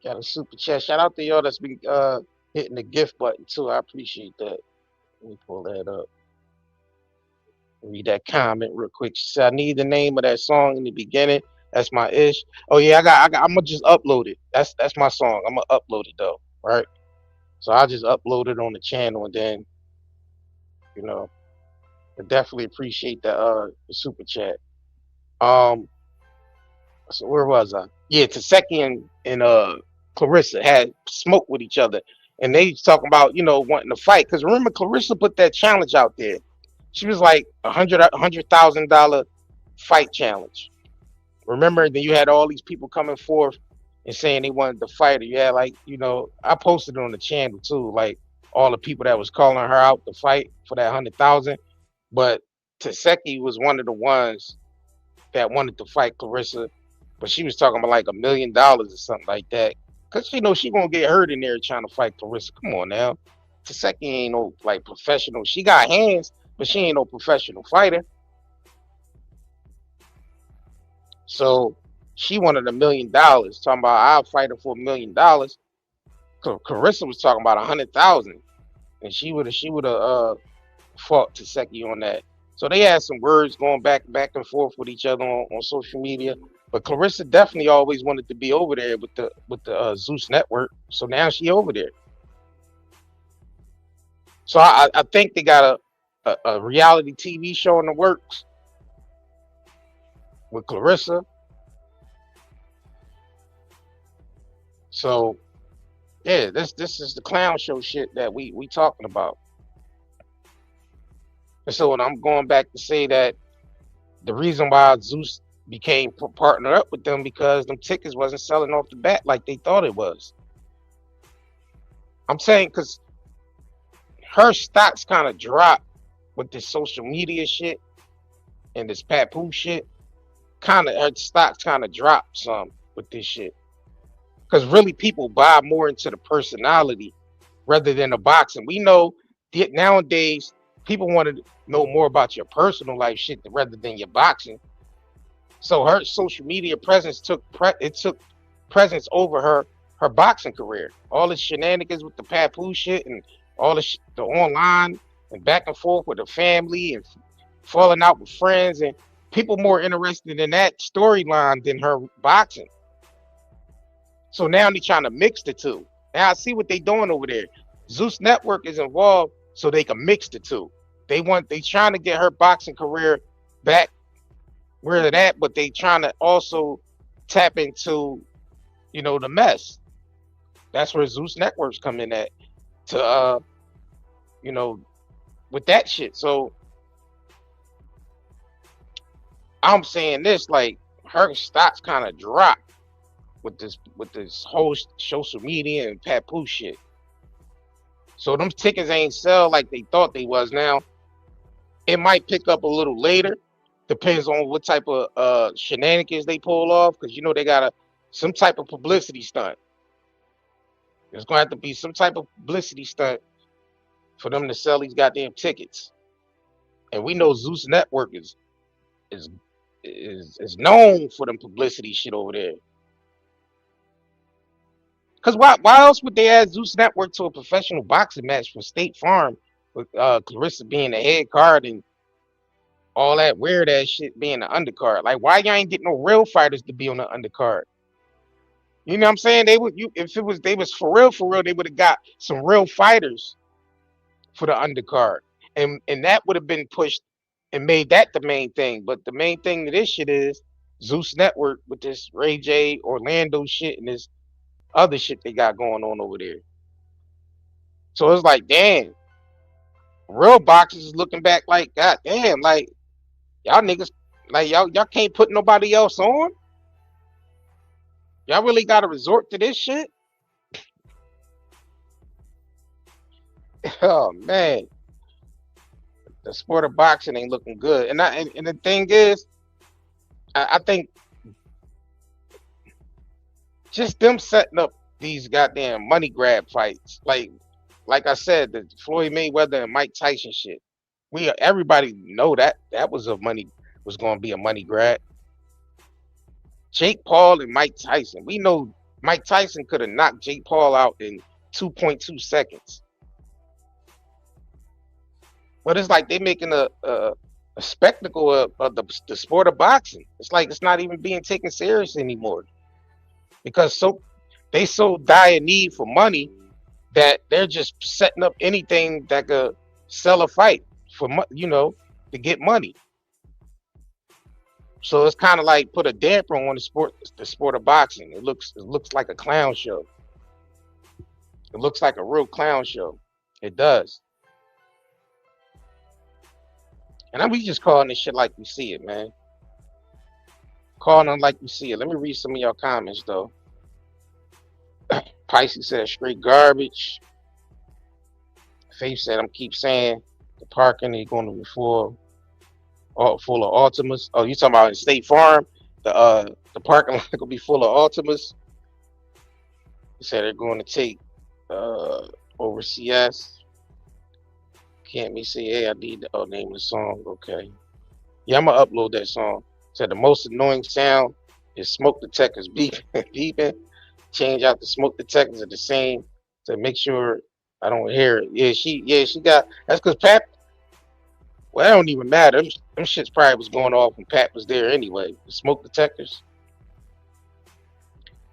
Got a super chat. Shout out to y'all that's been hitting the gift button too. I appreciate that. Let me pull that up. Read that comment real quick. She said, I need the name of that song in the beginning. That's my ish. Oh yeah, I'm gonna just upload it. That's my song. I'm gonna upload it though, right? So I'll just upload it on the channel, and then I definitely appreciate the super chat. So where was I? Yeah, Taseki and Claressa had smoke with each other, and they talking about wanting to fight. Because remember, Claressa put that challenge out there. She was like $100,000 fight challenge. Remember, then you had all these people coming forth and saying they wanted to fight her. You had I posted it on the channel too, like all the people that was calling her out to fight for that 100,000. But Taseki was one of the ones that wanted to fight Claressa, but she was talking about like $1 million or something like that. Cause she gonna get hurt in there trying to fight Claressa. Come on now, Taseki ain't no like professional. She got hands, but she ain't no professional fighter. So she wanted $1 million, talking about I'll fight her for $1 million. Claressa was talking about 100,000, and she would have fought Taseki on that. So they had some words going back and forth with each other on social media. But Claressa definitely always wanted to be over there with the Zeus Network. So now she over there. So I think they got a reality TV show in the works with Claressa. So yeah, this is the clown show shit that we talking about. And so I'm going back to say that the reason why Zeus became partnered up with them because them tickets wasn't selling off the bat like they thought it was. I'm saying because her stocks kind of dropped with this social media shit and this papoose shit. Her stocks kind of dropped some with this shit. Because really people buy more into the personality rather than the boxing. We know nowadays people want to know more about your personal life shit rather than your boxing. So her social media presence took presence over her boxing career. All the shenanigans with the papoose shit and all the online and back and forth with the family and falling out with friends, and people more interested in that storyline than her boxing. So now they're trying to mix the two. Now I see what they doing over there. Zeus Network is involved so they can mix the two. They trying to get her boxing career back where it at, but they trying to also tap into, the mess. That's where Zeus Networks come in at to with that shit. So I'm saying this, like her stocks kind of dropped with this whole social media and papoose shit. So them tickets ain't sell like they thought they was. Now it might pick up a little later, depends on what type of shenanigans they pull off, because they got some type of publicity stunt. There's gonna have to be some type of publicity stunt for them to sell these goddamn tickets. And we know Zeus Network is known for them publicity shit over there. Because why else would they add Zeus Network to a professional boxing match for State Farm with Claressa being the head card and all that weird ass shit being the undercard. Like, why y'all ain't get no real fighters to be on the undercard? You know what I'm saying? They would, if it was they was for real, they would have got some real fighters for the undercard, and that would have been pushed and made that the main thing. But the main thing of this shit is Zeus Network with this Ray J, Orlando shit, and this other shit they got going on over there. So it's like, damn, real boxers is looking back like, god damn, like y'all niggas, like y'all can't put nobody else on. Y'all really got to resort to this shit. Oh man, the sport of boxing ain't looking good. And and the thing is, I think just them setting up these goddamn money grab fights, like I said, the Floyd Mayweather and Mike Tyson shit. Everybody know that was going to be a money grab. Jake Paul and Mike Tyson. We know Mike Tyson could have knocked Jake Paul out in 2.2 seconds. But it's like they're making a spectacle of the sport of boxing. It's like it's not even being taken serious anymore. Because they so dire need for money that they're just setting up anything that could sell a fight for to get money. So it's kind of like put a damper on the sport of boxing. It looks like a clown show. It looks like a real clown show. It does. And we just calling this shit like we see it, man. Calling them like we see it. Let me read some of your comments though. Pisces said straight garbage. Faith said keep saying the parking is going to be full of Ultimas. Oh, you talking about in State Farm? The parking lot will be full of Ultimas. He said they're going to take over CS. Can't me say, hey, I need the name of the song. Okay. Yeah, I'm gonna upload that song. Said the most annoying sound is smoke detectors beeping. Change out the smoke detectors are the same to make sure I don't hear it. Yeah, she got. That's because Pat. Well, it don't even matter. Them shits probably was going off when Pat was there anyway. The smoke detectors.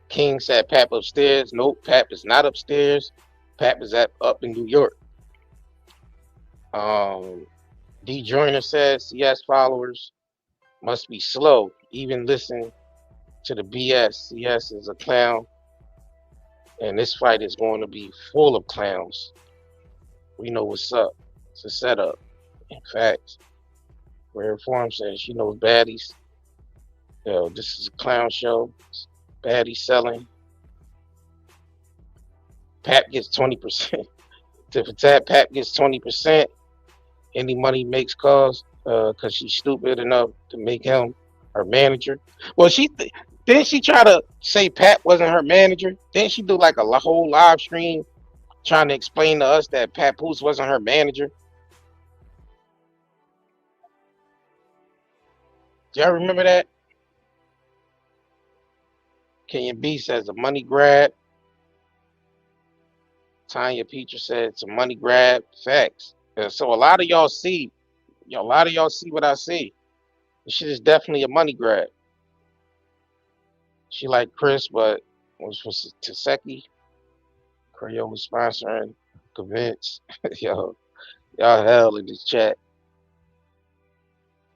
King said Pat upstairs. Nope, Pat is not upstairs. Pat is up in New York. D Joyner says CS followers must be slow. Even listen to the BS. CS is a clown. And this fight is going to be full of clowns. We know what's up. It's a setup. In fact, Rare Form says she knows baddies. Yo, this is a clown show. Baddies selling. Pat gets 20%. Pat gets 20%. Any money makes cause because she's stupid enough to make him her manager. Well, didn't she try to say Pat wasn't her manager? Didn't she do like a whole live stream trying to explain to us that Pat Poose wasn't her manager? Do y'all remember that? Kenyon B says a money grab. Tanya Peter said it's a money grab. Facts. So a lot of y'all see what I see. This shit is definitely a money grab. She like Chris, but was for Taseki. Creo was sponsoring. Convince. Y'all hell in this chat.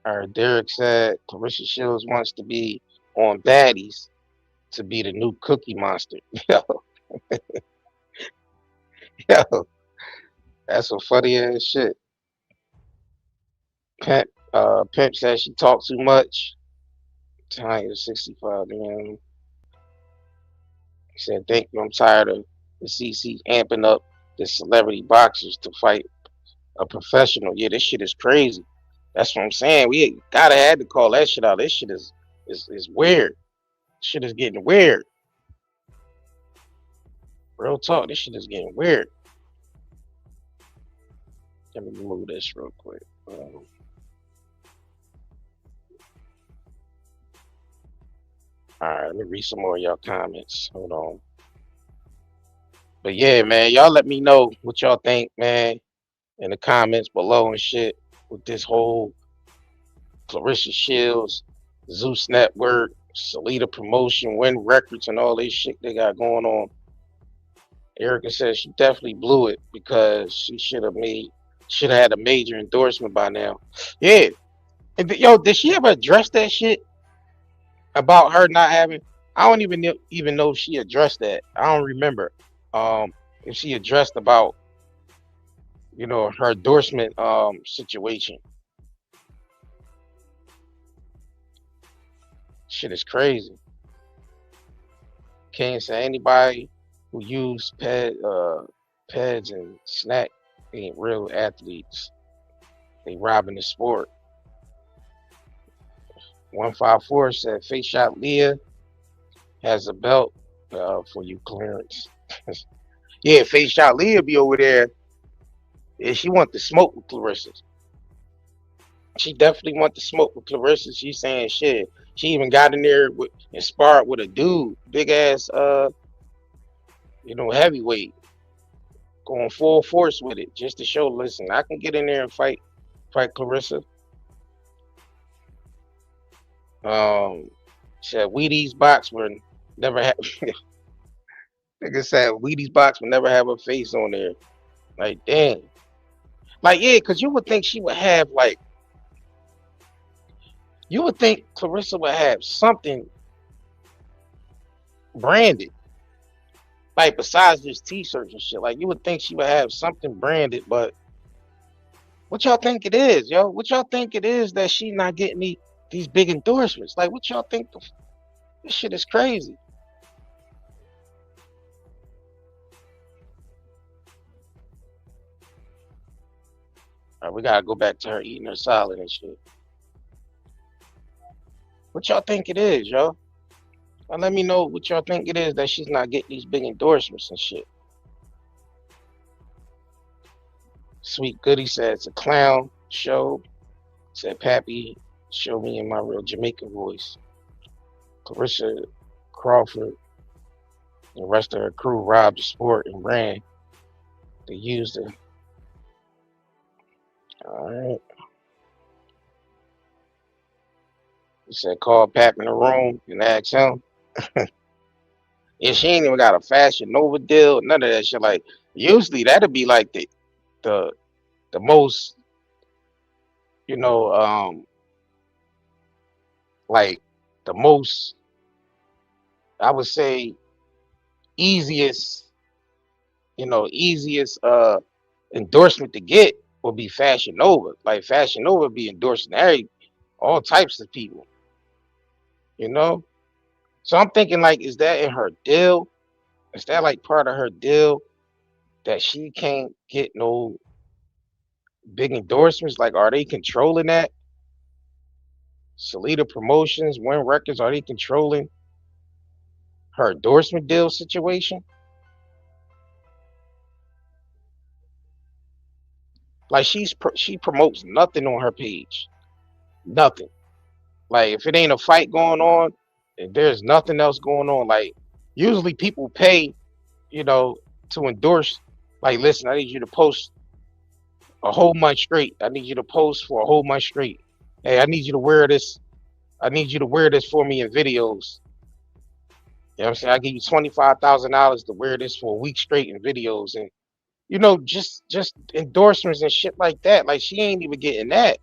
All right, Derek said Claressa Shields wants to be on Baddies to be the new Cookie Monster. Yo, that's some funny ass shit. Pimp says she talks too much. Tanya 65, man. He said, thank you. I'm tired of the CC amping up the celebrity boxers to fight a professional. Yeah, this shit is crazy. That's what I'm saying. We had to call that shit out. This shit is weird. Shit is getting weird. Real talk, this shit is getting weird. Let me move this real quick. All right, let me read some more of y'all comments. Hold on. But yeah, man, y'all let me know what y'all think, man, in the comments below and shit with this whole Claressa Shields, ZEUS Network, Salida Promotion, Win Records, and all this shit they got going on. Erica says she definitely blew it because she should have had a major endorsement by now. Yeah. And yo, did she ever address that shit about her not having? I don't even know if she addressed that. I don't remember if she addressed about her endorsement situation. Shit is crazy. Can't say anybody who use pads and snack ain't real athletes. They robbing the sport. 154 said Face Shot Leah has a belt for you, Clarence. Yeah, Face Shot Leah be over there. Yeah, she want to smoke with Claressa. She definitely want to smoke with Claressa. She's saying shit. She even got in there and sparred with a dude, big ass, heavyweight, going full force with it, just to show. Listen, I can get in there and fight Claressa. Said Wheaties box would never have. Nigga said Wheaties box would never have her face on there. Like damn. Like yeah, because you would think she would have like. You would think Claressa would have something branded, like besides just t-shirts and shit. Like you would think she would have something branded, but what y'all think it is, yo? What y'all think it is that she not getting these big endorsements? Like what y'all think? This shit is crazy. All right, we gotta go back to her eating her salad and shit. What y'all think it is, yo? Now let me know what y'all think it is that she's not getting these big endorsements and shit. Sweet Goody said it's a clown show. Said Pappy, show me in my real Jamaican voice. Claressa Crawford and the rest of her crew robbed the sport and ran. They used it. All right. He said, call Pap in the room and ask him. Yeah, she ain't even got a Fashion Nova deal, none of that shit. Like, usually that'd be like the most, like the most, I would say, easiest endorsement to get would be Fashion Nova. Like Fashion Nova be endorsing all types of people. So I'm thinking like, is that in her deal? Is that like part of her deal that she can't get no big endorsements? Like, are they controlling that? Salida Promotions, Win Records, are they controlling her endorsement deal situation? Like she promotes nothing on her page. Nothing. Like if it ain't a fight going on, if there's nothing else going on, like usually people pay, to endorse. Like, listen, I need you to post a whole month straight. I need you to post for a whole month straight. Hey, I need you to wear this. I need you to wear this for me in videos. You know what I'm saying? I give you $25,000 to wear this for a week straight in videos, and just endorsements and shit like that. Like she ain't even getting that.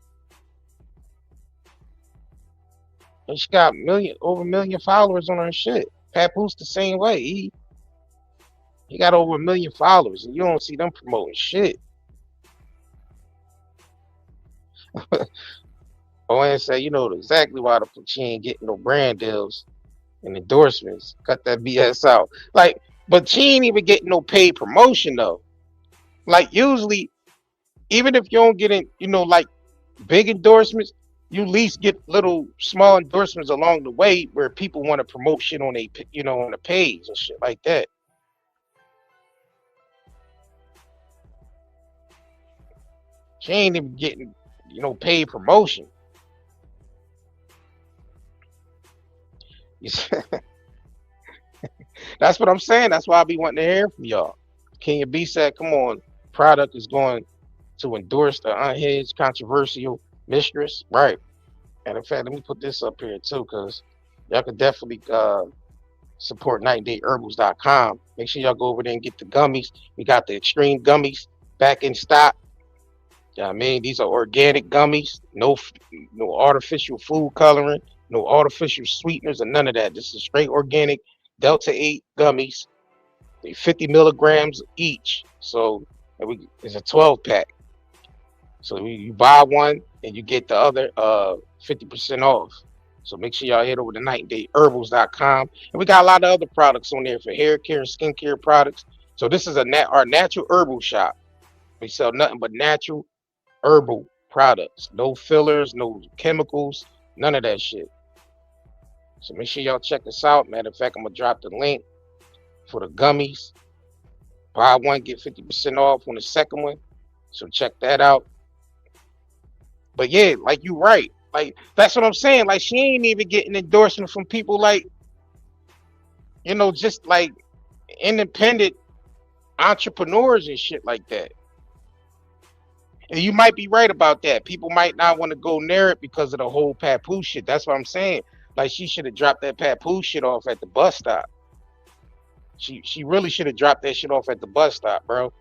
And she got over a million followers on her shit. Papoose the same way. He got over 1 million followers, and you don't see them promoting shit. And say, exactly why the fuck she ain't getting no brand deals and endorsements. Cut that BS out. Like, but she ain't even getting no paid promotion though. Like usually, even if you don't get in, like big endorsements, you at least get little small endorsements along the way where people want to promote shit on on the page and shit like that. She ain't even getting, paid promotion. That's what I'm saying. That's why I be wanting to hear from y'all. Kenya B said, come on, product is going to endorse the unhinged, controversial mistress. Right. And in fact, let me put this up here too, because y'all could definitely support 90dayherbals.com. Make sure y'all go over there and get the gummies. We got the extreme gummies back in stock. Yeah, I mean, these are organic gummies, no artificial food coloring, no artificial sweeteners, and none of that. This is straight organic Delta 8 gummies. They 50 milligrams each, so it's a 12 pack. So you buy one and you get the other 50% off. So make sure y'all head over to 90dayherbals.com. And we got a lot of other products on there for hair care and skincare products. So this is our natural herbal shop. We sell nothing but natural herbal products. No fillers, no chemicals, none of that shit. So make sure y'all check us out. Matter of fact, I'm gonna drop the link for the gummies. Buy one, get 50% off on the second one. So check that out. But yeah, like you right. Like that's what I'm saying. Like she ain't even getting endorsement from people like, just like independent entrepreneurs and shit like that. And you might be right about that. People might not want to go near it because of the whole Papoose shit. That's what I'm saying. Like she should have dropped that Papoose shit off at the bus stop. She really should have dropped that shit off at the bus stop, bro.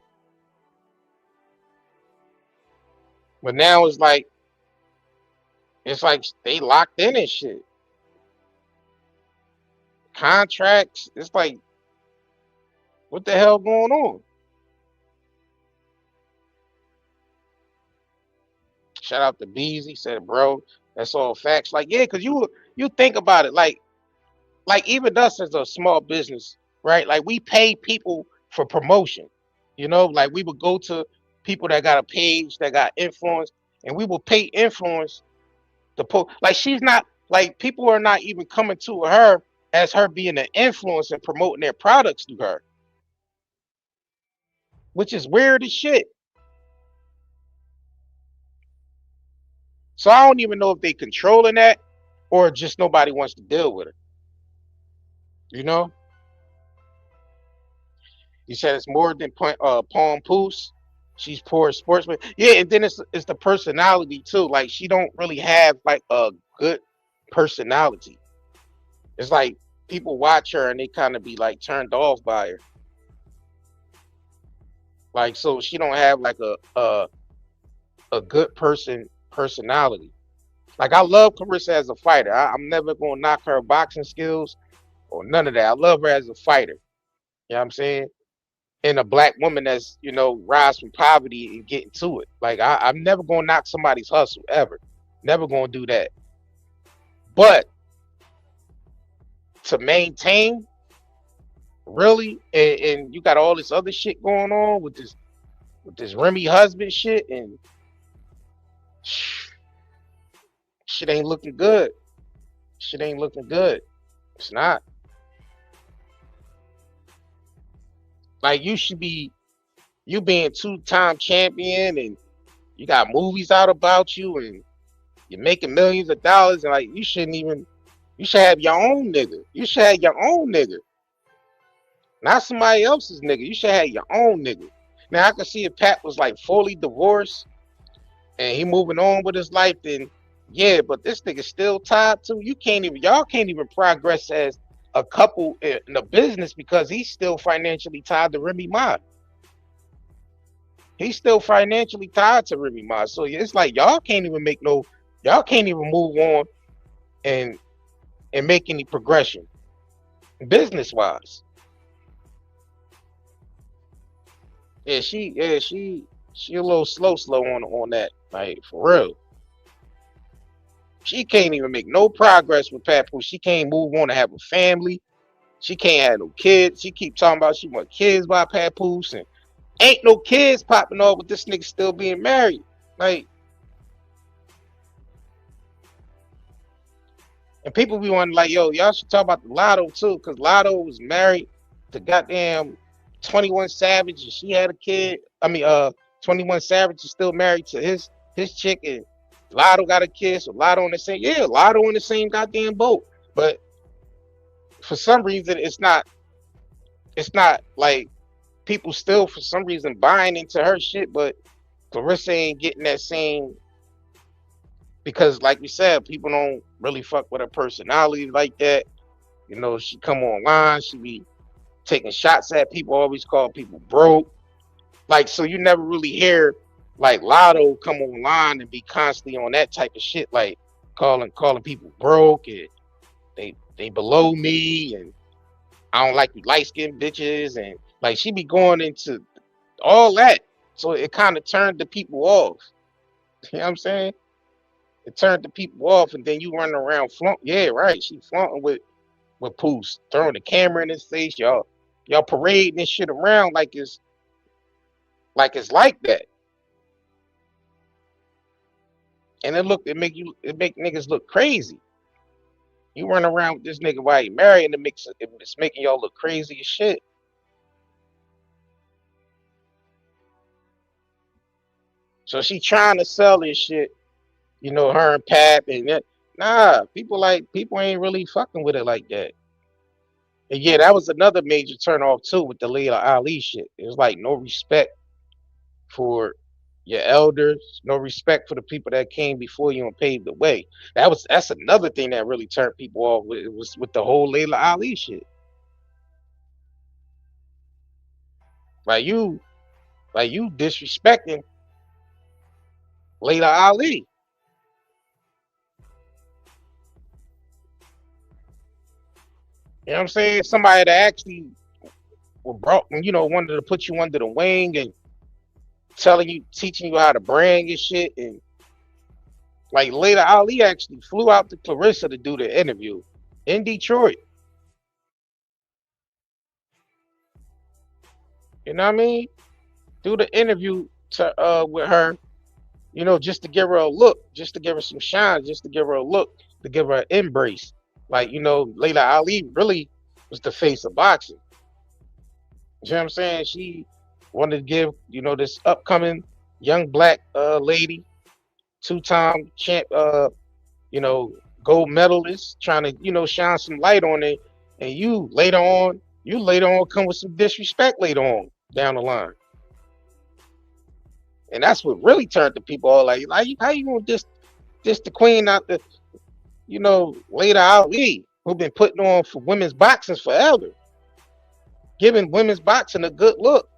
But now it's like they locked in and shit. Contracts. It's like, what the hell going on? Shout out to Beezy, said, bro, that's all facts. Like, yeah, because you think about it, like even us as a small business, right? Like we pay people for promotion, like we would go to people that got a page, that got influence, and we will pay influence to post. Like she's not, like people are not even coming to her as her being an influence and promoting their products to her, which is weird as shit. So I don't even know if they controlling that or just nobody wants to deal with it. You said it's more than Palm Poos. She's poor sportsman. Yeah, and then it's the personality too. Like she don't really have like a good personality. It's like people watch her and they kind of be like turned off by her. Like so she don't have like a good personality. Like I love Claressa as a fighter. I'm never gonna knock her boxing skills or none of that. I love her as a fighter. You know what I'm saying? And a black woman that's, rise from poverty and get into it. Like I'm never gonna knock somebody's hustle ever. Never gonna do that. But to maintain, really, and you got all this other shit going on with this Remy husband shit, and shit ain't looking good. Shit ain't looking good. It's not. Like you being two-time champion and you got movies out about you and you're making millions of dollars, and like you should have your own nigga. You should have your own nigga. Not somebody else's nigga. You should have your own nigga. Now I can see if Pat was like fully divorced and he moving on with his life, then yeah, but this nigga still tied to you. Y'all can't even progress as a couple in a business because he's still financially tied to Remy Ma. He's still financially tied to Remy Ma. So it's like y'all can't even move on and make any progression business wise. Yeah, she a little slow on that, like for real. She can't even make no progress with Papoose. She can't move on to have a family. She can't have no kids. She keep talking about she want kids by Papoose, and ain't no kids popping off with this nigga still being married. Like, and people be wondering like, yo, y'all should talk about the Lotto too, because Lotto was married to goddamn 21 Savage, and she had a kid. 21 Savage is still married to his chick, and Lotto got a kid, so Lotto in the same goddamn boat. But for some reason, it's not like people still for some reason buying into her shit, but Claressa ain't getting that same because like we said, people don't really fuck with her personality like that. You know, she come online, she be taking shots at people, always call people broke. Like, so you never really hear like Lotto come online and be constantly on that type of shit, like calling people broke and they below me and I don't like you light skinned bitches, and like she be going into all that. So it kind of turned the people off. You know what I'm saying? It turned the people off, and then you running around flaunt. Yeah, right. She flaunting with Poos, throwing the camera in his face. Y'all parading this shit around like it's like that. And it make niggas look crazy. You run around with this nigga while you married, and it's making y'all look crazy as shit. So she trying to sell this shit, you know, her and Pap and that. Nah, people ain't really fucking with it like that. And yeah, that was another major turn off too with the Layla Ali shit. It was like no respect for your elders, no respect for the people that came before you and paved the way. That's another thing that really turned people off. It was with the whole Layla Ali shit. Like you, like you disrespecting Layla Ali. You know what I'm saying? Somebody that actually wanted to put you under the wing and teaching you how to brand your shit. And like Layla Ali actually flew out to Claressa to do the interview in Detroit. You know what I mean? Do the interview with her, you know, just to give her a look, just to give her some shine, just to give her a look, to give her an embrace. Like, you know, Layla Ali really was the face of boxing. You know what I'm saying? She wanted to give, you know, this upcoming young black lady, two-time champ, you know, gold medalist, trying to, you know, shine some light on it. And you later on come with some disrespect later on down the line. And that's what really turned the people all like how you gonna this the queen out the, you know, Layla Ali, who been putting on for women's boxing forever, giving women's boxing a good look.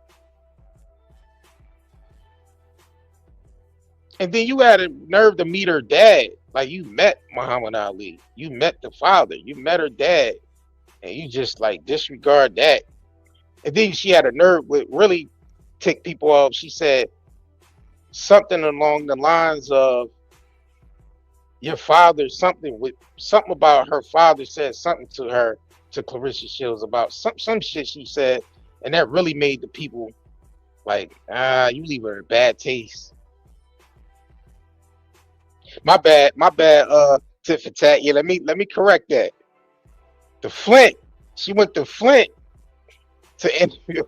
And then you had a nerve to meet her dad. Like you met Muhammad Ali, you met the father, you met her dad, and you just like disregard that. And then she had a nerve with really tick people off. She said something along the lines of your father, something about her father said something to her, to Claressa Shields, about some shit she said, and that really made the people like, you leave her a bad taste. My bad, tit for tat. Yeah, let me correct that. The Flint, she went to Flint to interview.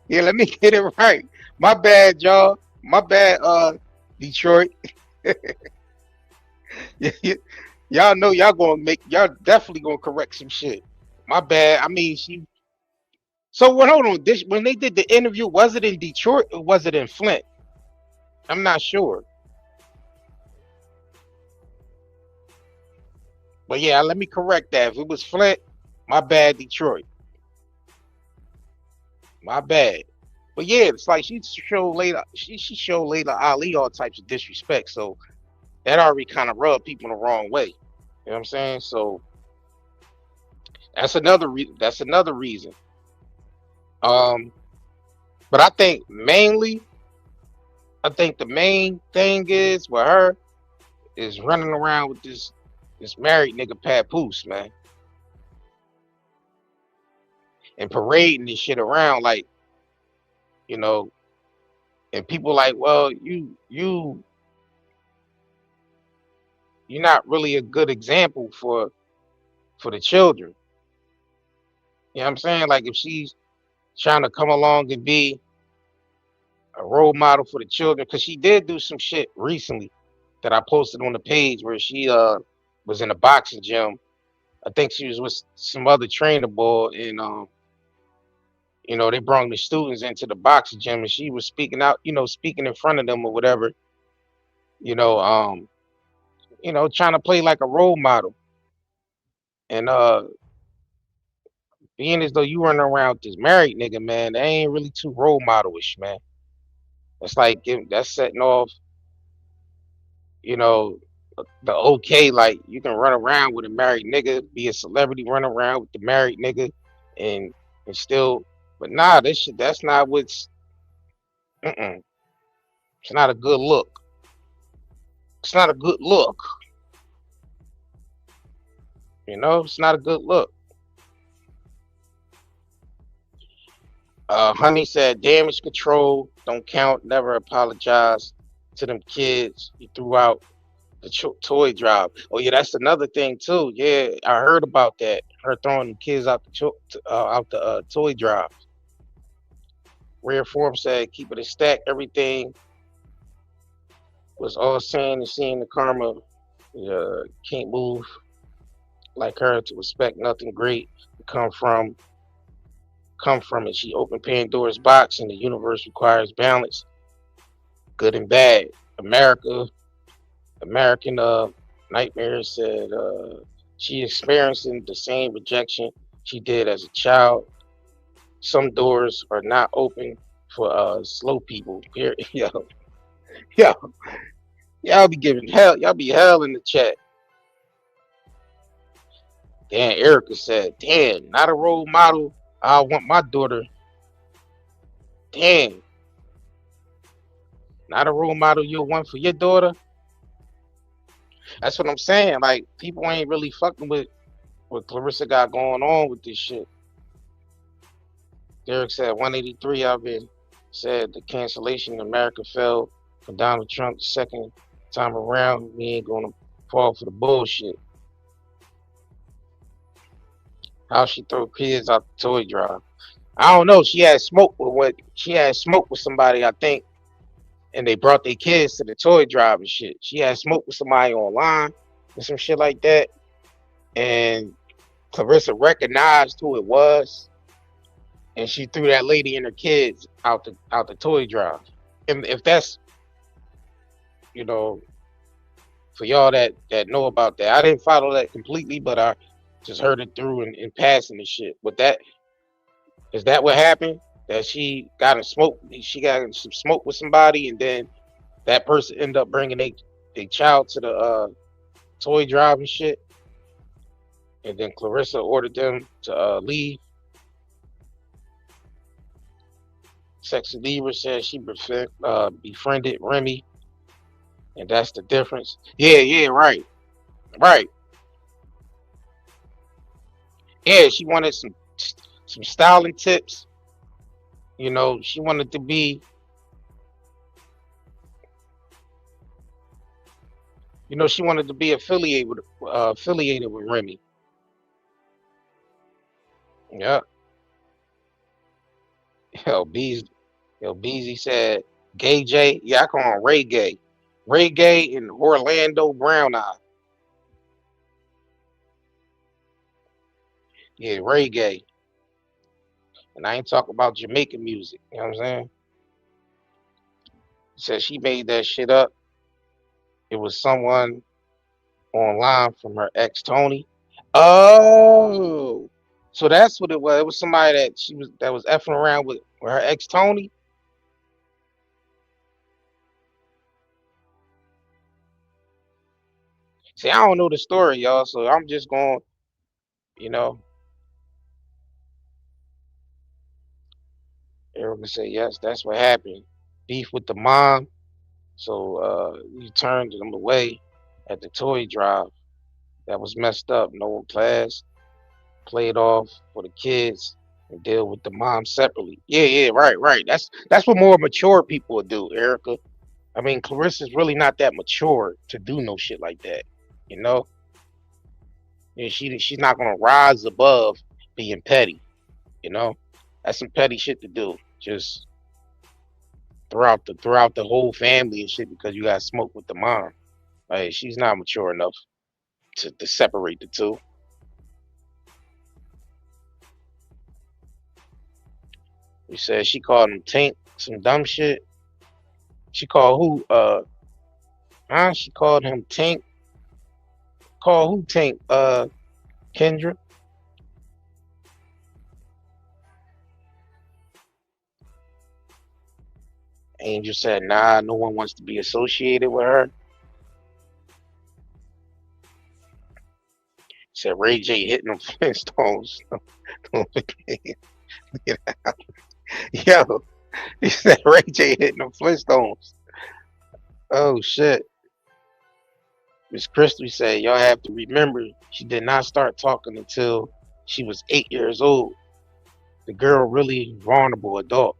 Yeah, let me get it right. My bad, y'all. My bad, Detroit. Y'all know y'all definitely gonna correct some shit. My bad. I mean, so hold on. When they did the interview, was it in Detroit or was it in Flint? I'm not sure. But yeah, let me correct that. If it was Flint, my bad, Detroit. My bad. But yeah, it's like she showed Layla Ali all types of disrespect. So that already kind of rubbed people the wrong way. You know what I'm saying? So that's another reason. But I think the main thing is with her is running around with this married nigga Papoose, man, and parading this shit around like, you know, and people like, well, you're not really a good example for the children. You know what I'm saying? Like if she's trying to come along and be a role model for the children, because she did do some shit recently that I posted on the page where she was in a boxing gym. I think she was with some other trainer boy, and you know, they brought the students into the boxing gym, and she was speaking out, you know, speaking in front of them or whatever. you know, trying to play like a role model and being as though you running around with this married nigga, man, they ain't really too role modelish, man. It's like that's setting off, you know, the okay, like you can run around with a married nigga, be a celebrity, run around with the married nigga, and still, but nah, this shit, that's not what's, mm-mm, it's not a good look. It's not a good look, it's not a good look. Honey said, damage control, don't count, never apologize to them kids you threw out the toy drive. Oh yeah, that's another thing too. Yeah, I heard about that. Her throwing the kids out the toy drive. Rare Form said, keep it a stack. Everything was all saying and seeing the karma. Can't move like her to expect nothing great to come from it. She opened Pandora's box, and the universe requires balance, good and bad. American Nightmare said she experiencing the same rejection she did as a child. Some doors are not open for slow people. Here, yo, y'all be giving hell. Y'all be hell in the chat. Dan Erica said, damn, not a role model. I want my daughter. Damn, not a role model you'll want for your daughter. That's what I'm saying. Like, people ain't really fucking with what Claressa got going on with this shit. Derek said 183 of it said the cancellation in America fell for Donald Trump the second time around. We ain't gonna fall for the bullshit. How she throw kids out the toy drive? I don't know. She had smoke with somebody, I think, and they brought their kids to the toy drive and shit. She had smoke with somebody online and some shit like that. And Claressa recognized who it was, and she threw that lady and her kids out the toy drive. And if that's, for y'all that know about that, I didn't follow that completely, but I just heard it through in passing and shit. But is that what happened? That she got in some smoke with somebody, and then that person ended up bringing a child to the toy drive and shit, and then Claressa ordered them to leave. Sexy Libra says she befriended Remy, and that's the difference. Yeah, right. Yeah, she wanted some styling tips. She wanted to be, she wanted to be affiliated with Remy. Yeah. Beezy said, Gay J. Yeah, I call him Ray Gay. Ray Gay and Orlando Brown Eye. Yeah, Ray Gay. And I ain't talking about Jamaican music. You know what I'm saying? Said she made that shit up. It was someone online from her ex Tony. Oh, so that's what it was. It was somebody that was effing around with her ex Tony. See, I don't know the story, y'all, so I'm just going, Erica said, yes, that's what happened. Beef with the mom. So you turned them away at the toy drive. That was messed up. No class. Played off for the kids and deal with the mom separately. Yeah, right. That's what more mature people would do, Erica. I mean, Claressa's really not that mature to do no shit like that, And she's not gonna rise above being petty, That's some petty shit to do. Just throughout the whole family and shit because you got smoke with the mom. Like, she's not mature enough to separate the two. We said she called him Tank some dumb shit. She called who? Huh? She called him Tank. Call who Tank? Kendra. Angel said, nah, no one wants to be associated with her. Said Ray J hitting them Flintstones. Yo, he said Ray J hitting them Flintstones. Oh shit. Miss Crystal said, y'all have to remember she did not start talking until she was 8 years old. The girl really vulnerable adult.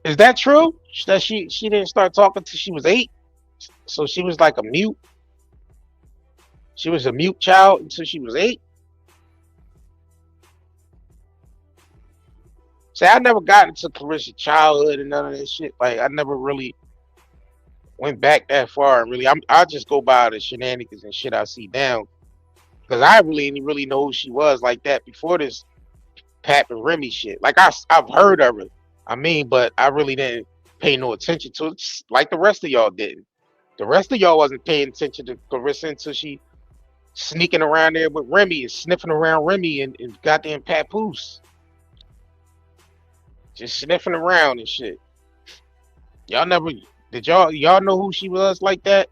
Is that true? That she didn't start talking till she was 8? So she was like a mute. She was a mute child until she was 8. See, I never got into Clarissa's childhood and none of that shit. Like, I never really went back that far. And really, I just go by the shenanigans and shit I see now. Because I really didn't really know who she was like that before this Pap and Remy shit. Like, I've heard of her. I mean, but I really didn't pay no attention to it, like the rest of y'all didn't. The rest of y'all wasn't paying attention to Claressa until she sneaking around there with Remy and sniffing around Remy and goddamn Papoose. Just sniffing around and shit. Y'all never did y'all know who she was like that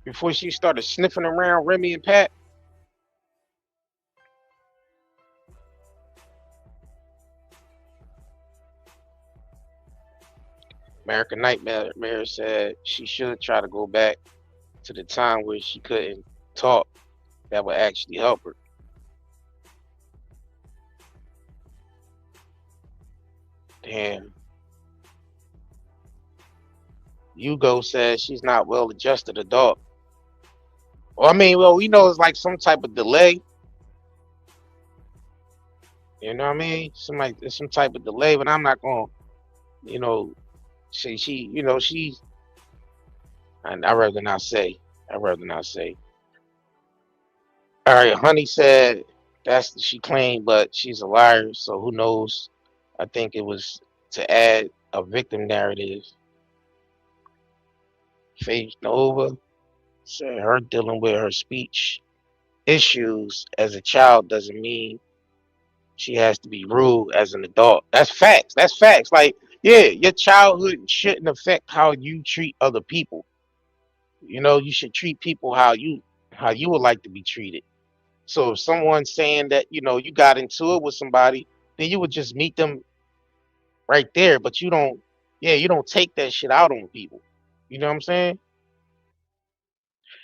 before she started sniffing around Remy and Pat? American Nightmare said she should try to go back to the time where she couldn't talk. That would actually help her. Damn. Hugo says she's not well adjusted adult. Well, I mean, well, we know it's like some type of delay. You know what I mean? There's some type of delay, but I'm not gonna, you know, say she, you know, she's. And I'd rather not say. I'd rather not say. All right, Honey said that's she claimed, but she's a liar, so who knows? I think it was to add a victim narrative. Faith Nova said her dealing with her speech issues as a child doesn't mean she has to be rude as an adult. That's facts. That's facts. Like, yeah, your childhood shouldn't affect how you treat other people. You know, you should treat people how you would like to be treated. So if someone's saying that, you know, you got into it with somebody, then you would just meet them right there. But you don't, yeah, you don't take that shit out on people. You know what I'm saying?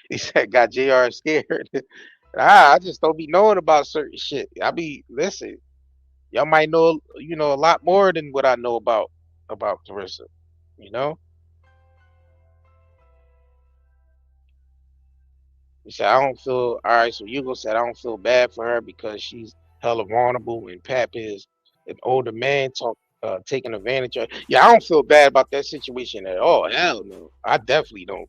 He said, got JR scared. I just don't be knowing about certain shit. Listen, y'all might know, you know, a lot more than what I know about Claressa. You know? He said, I don't feel, all right, so Hugo said, I don't feel bad for her because she's hella vulnerable and Pap is an older man taking advantage of. Yeah, I don't feel bad about that situation at all. Hell no. I definitely don't.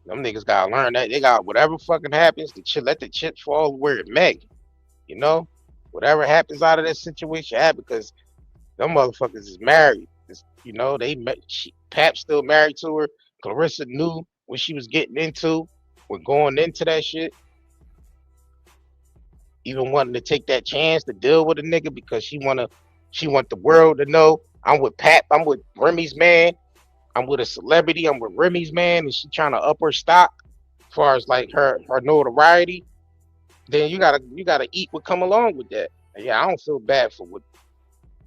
Them niggas gotta learn that. They got whatever fucking happens, let the chips fall where it may. You know? Whatever happens out of that situation, because them motherfuckers is married. You know, Pap still married to her. Claressa knew what she was getting into. We're going into that shit. Even wanting to take that chance to deal with a nigga because she want the world to know I'm with Pap, I'm with Remy's man, I'm with a celebrity, I'm with Remy's man, and she trying to up her stock as far as like her notoriety. Then you gotta eat what come along with that. And yeah, I don't feel bad for what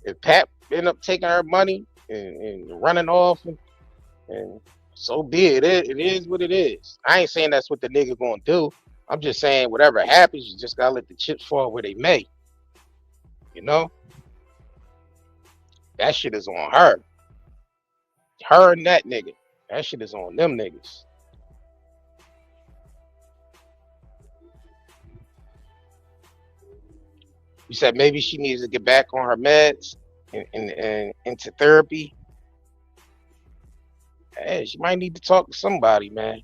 if Pap end up taking her money and running off and so be it. It is what it is. I ain't saying that's what the nigga gonna do. I'm just saying whatever happens, you just gotta let the chips fall where they may. You know? That shit is on her. Her and that nigga. That shit is on them niggas. You said maybe she needs to get back on her meds and into therapy. Hey, she might need to talk to somebody, man.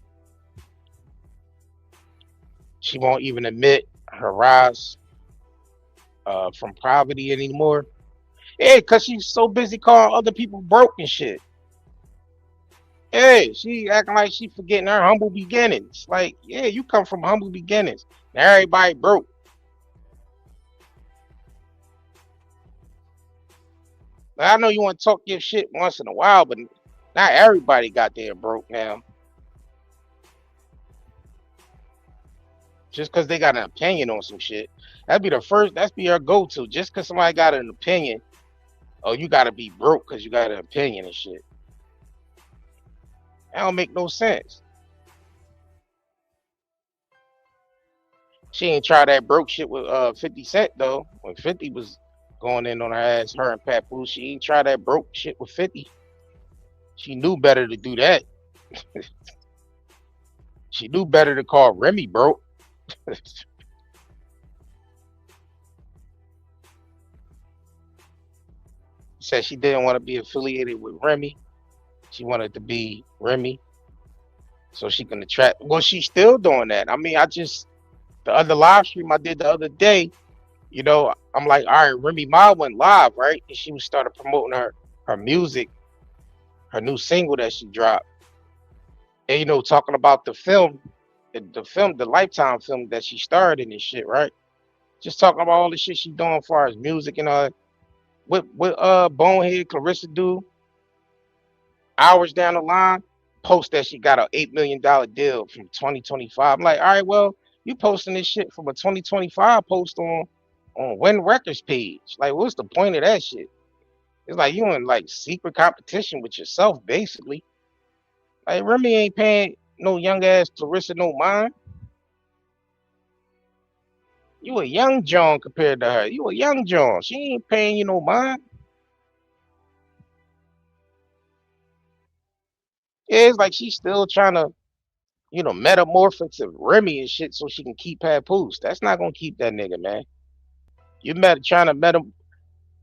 She won't even admit her rise from poverty anymore. Yeah, because she's so busy calling other people broke and shit. Hey, she acting like she forgetting her humble beginnings. Like, yeah, you come from humble beginnings. Now everybody broke. Like, I know you want to talk your shit once in a while, but not everybody got there broke now. Just because they got an opinion on some shit. That'd be the first, that's be your go-to. Just because somebody got an opinion, oh, you got to be broke because you got an opinion and shit. That don't make no sense. She ain't try that broke shit with 50 Cent though. When 50 was going in on her ass, her and Papoose, she ain't try that broke shit with 50. She knew better to do that. She knew better to call Remy broke. Said she didn't want to be affiliated with Remy. She wanted to be Remy so she can attract. Well, she's still doing that. I mean, the other live stream I did the other day, you know, I'm like, all right, Remy Ma went live, right? And she started promoting her music, her new single that she dropped. And, you know, talking about the film, the Lifetime film that she starred in and shit, right? Just talking about all the shit she's doing as far as music and all. What Bonehead Claressa do hours down the line, post that she got a $8 million deal from 2025. I'm like, all right, well, you posting this shit from a 2025 post on Win Records page. Like, what's the point of that shit? It's like you in like secret competition with yourself, basically. Like Remy ain't paying no young ass Claressa no mind. You a young John compared to her. You a young John. She ain't paying you no mind. Yeah, it's like she's still trying to, you know, metamorph into Remy and shit so she can keep Papoose. That's not gonna keep that nigga, man. You trying to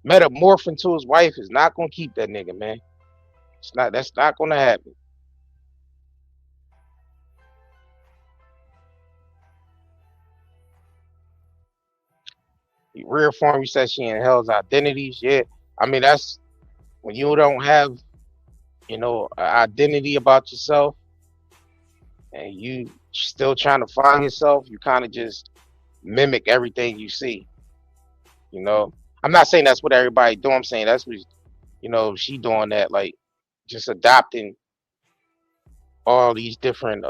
metamorph into his wife is not gonna keep that nigga, man. It's not. That's not gonna happen. Real form, you said she inhales identities. Yeah, I mean that's when you don't have, you know, an identity about yourself, and you still trying to find yourself. You kind of just mimic everything you see. You know, I'm not saying that's what everybody do. I'm saying that's what, you know, she doing that, like just adopting all these different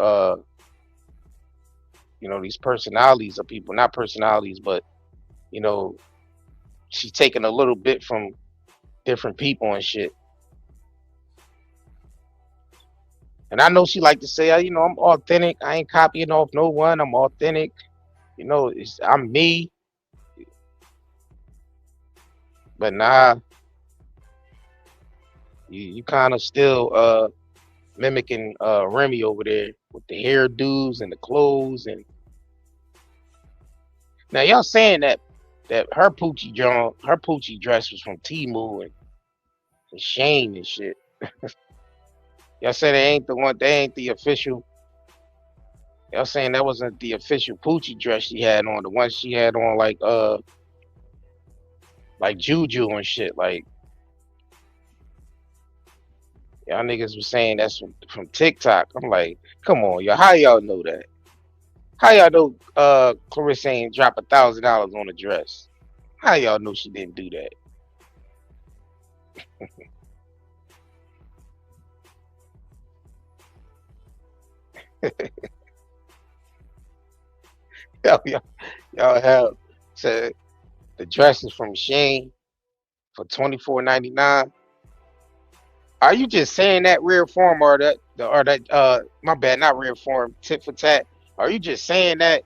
you know, these personalities of people, not personalities, but you know, she's taking a little bit from different people and shit. And I know she like to say, you know, I'm authentic. I ain't copying off no one. I'm authentic. You know, I'm me. But nah, you kind of still mimicking Remy over there with the hairdos and the clothes. And now y'all saying that her Poochie dress was from Temu and Shane and shit. Y'all said they ain't the one. They ain't the official. Y'all saying that wasn't the official Poochie dress she had on. The one she had on like Juju and shit. Like y'all niggas was saying that's from TikTok. I'm like, come on, y'all. How y'all know that? How y'all know Claressa ain't drop $1,000 on a dress? How y'all know she didn't do that? y'all have said the dress is from Shane for $24.99. Are you just saying that real form or that my bad, not real form, tit for tat? Are you just saying that,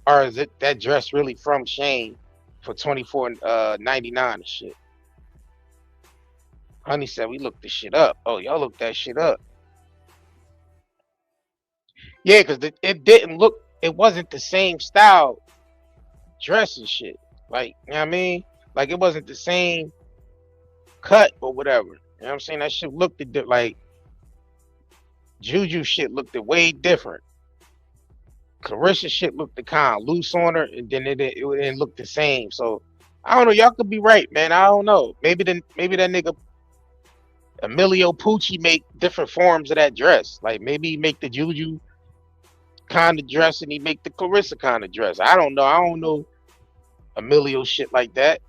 or is it that dress really from Shane for $24.99 and shit? Honey said we looked this shit up. Oh, y'all looked that shit up. Yeah, because it didn't look, it wasn't the same style dress and shit. Like, you know what I mean? Like it wasn't the same cut or whatever. You know what I'm saying? That shit looked like Juju shit looked way different. Claressa shit looked kind of loose on her, and then it didn't look the same. So I don't know. Y'all could be right, man. I don't know. Maybe that nigga Emilio Pucci make different forms of that dress. Like maybe he make the Juju kind of dress and he make the Claressa kind of dress. I don't know. I don't know Emilio shit like that.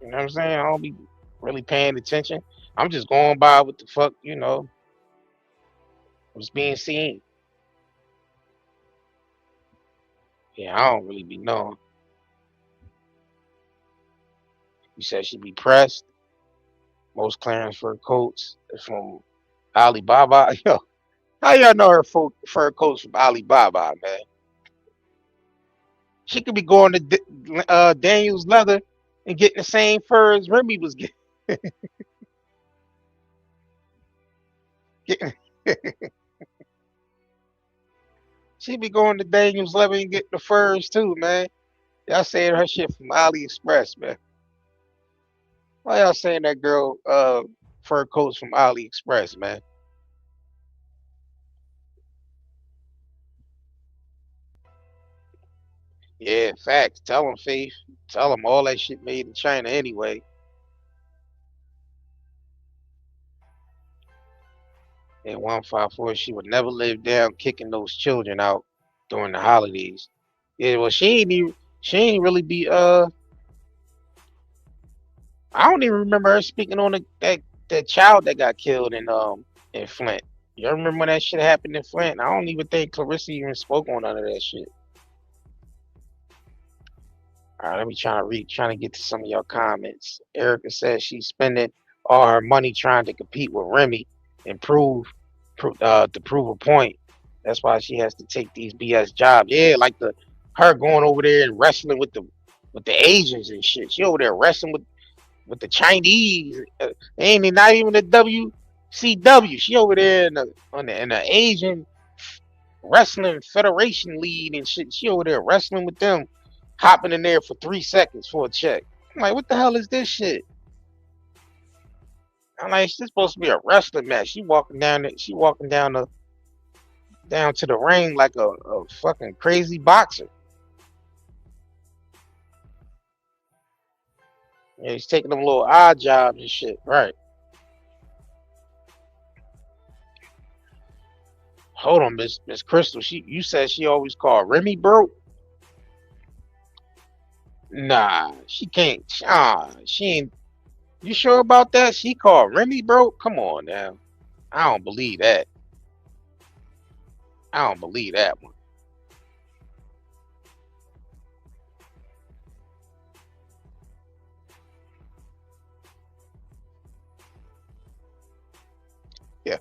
You know what I'm saying? I don't be really paying attention. I'm just going by what the fuck, what's being seen. Yeah, I don't really be knowing. You said she be pressed. Most clearance fur coats is from Alibaba. Yo, how y'all know her fur coats from Alibaba, man? She could be going to Daniel's Leather and getting the same fur as Remy was getting. She be going to Daniel's Leather and getting the furs too, man. Y'all saying her shit from AliExpress, man. Why y'all saying that girl fur coats from AliExpress, man? Yeah, facts. Tell them, Faith. Tell them all that shit made in China anyway. And 154, she would never live down kicking those children out during the holidays. Yeah, well, she ain't really be I don't even remember her speaking on that child that got killed in Flint. You remember when that shit happened in Flint? I don't even think Claressa even spoke on none of that shit. All right, let me trying to get to some of your comments. Erica says she's spending all her money trying to compete with Remy and to prove a point. That's why she has to take these BS jobs. Yeah, like her going over there and wrestling with the Asians and shit. She over there wrestling with the Chinese. Ain't not even the WCW. She over there in the Asian Wrestling Federation lead and shit. She over there wrestling with them, hopping in there for 3 seconds for a check. I'm like, what the hell is this shit? I'm like, this supposed to be a wrestling match. She walking down down to the ring like a fucking crazy boxer. Yeah, he's taking them little odd jobs and shit. Right. Hold on, Miss Crystal. You said she always called Remy broke? Nah, she can't. She ain't. You sure about that? She called Remy broke? Come on now. I don't believe that. I don't believe that one. Yeah,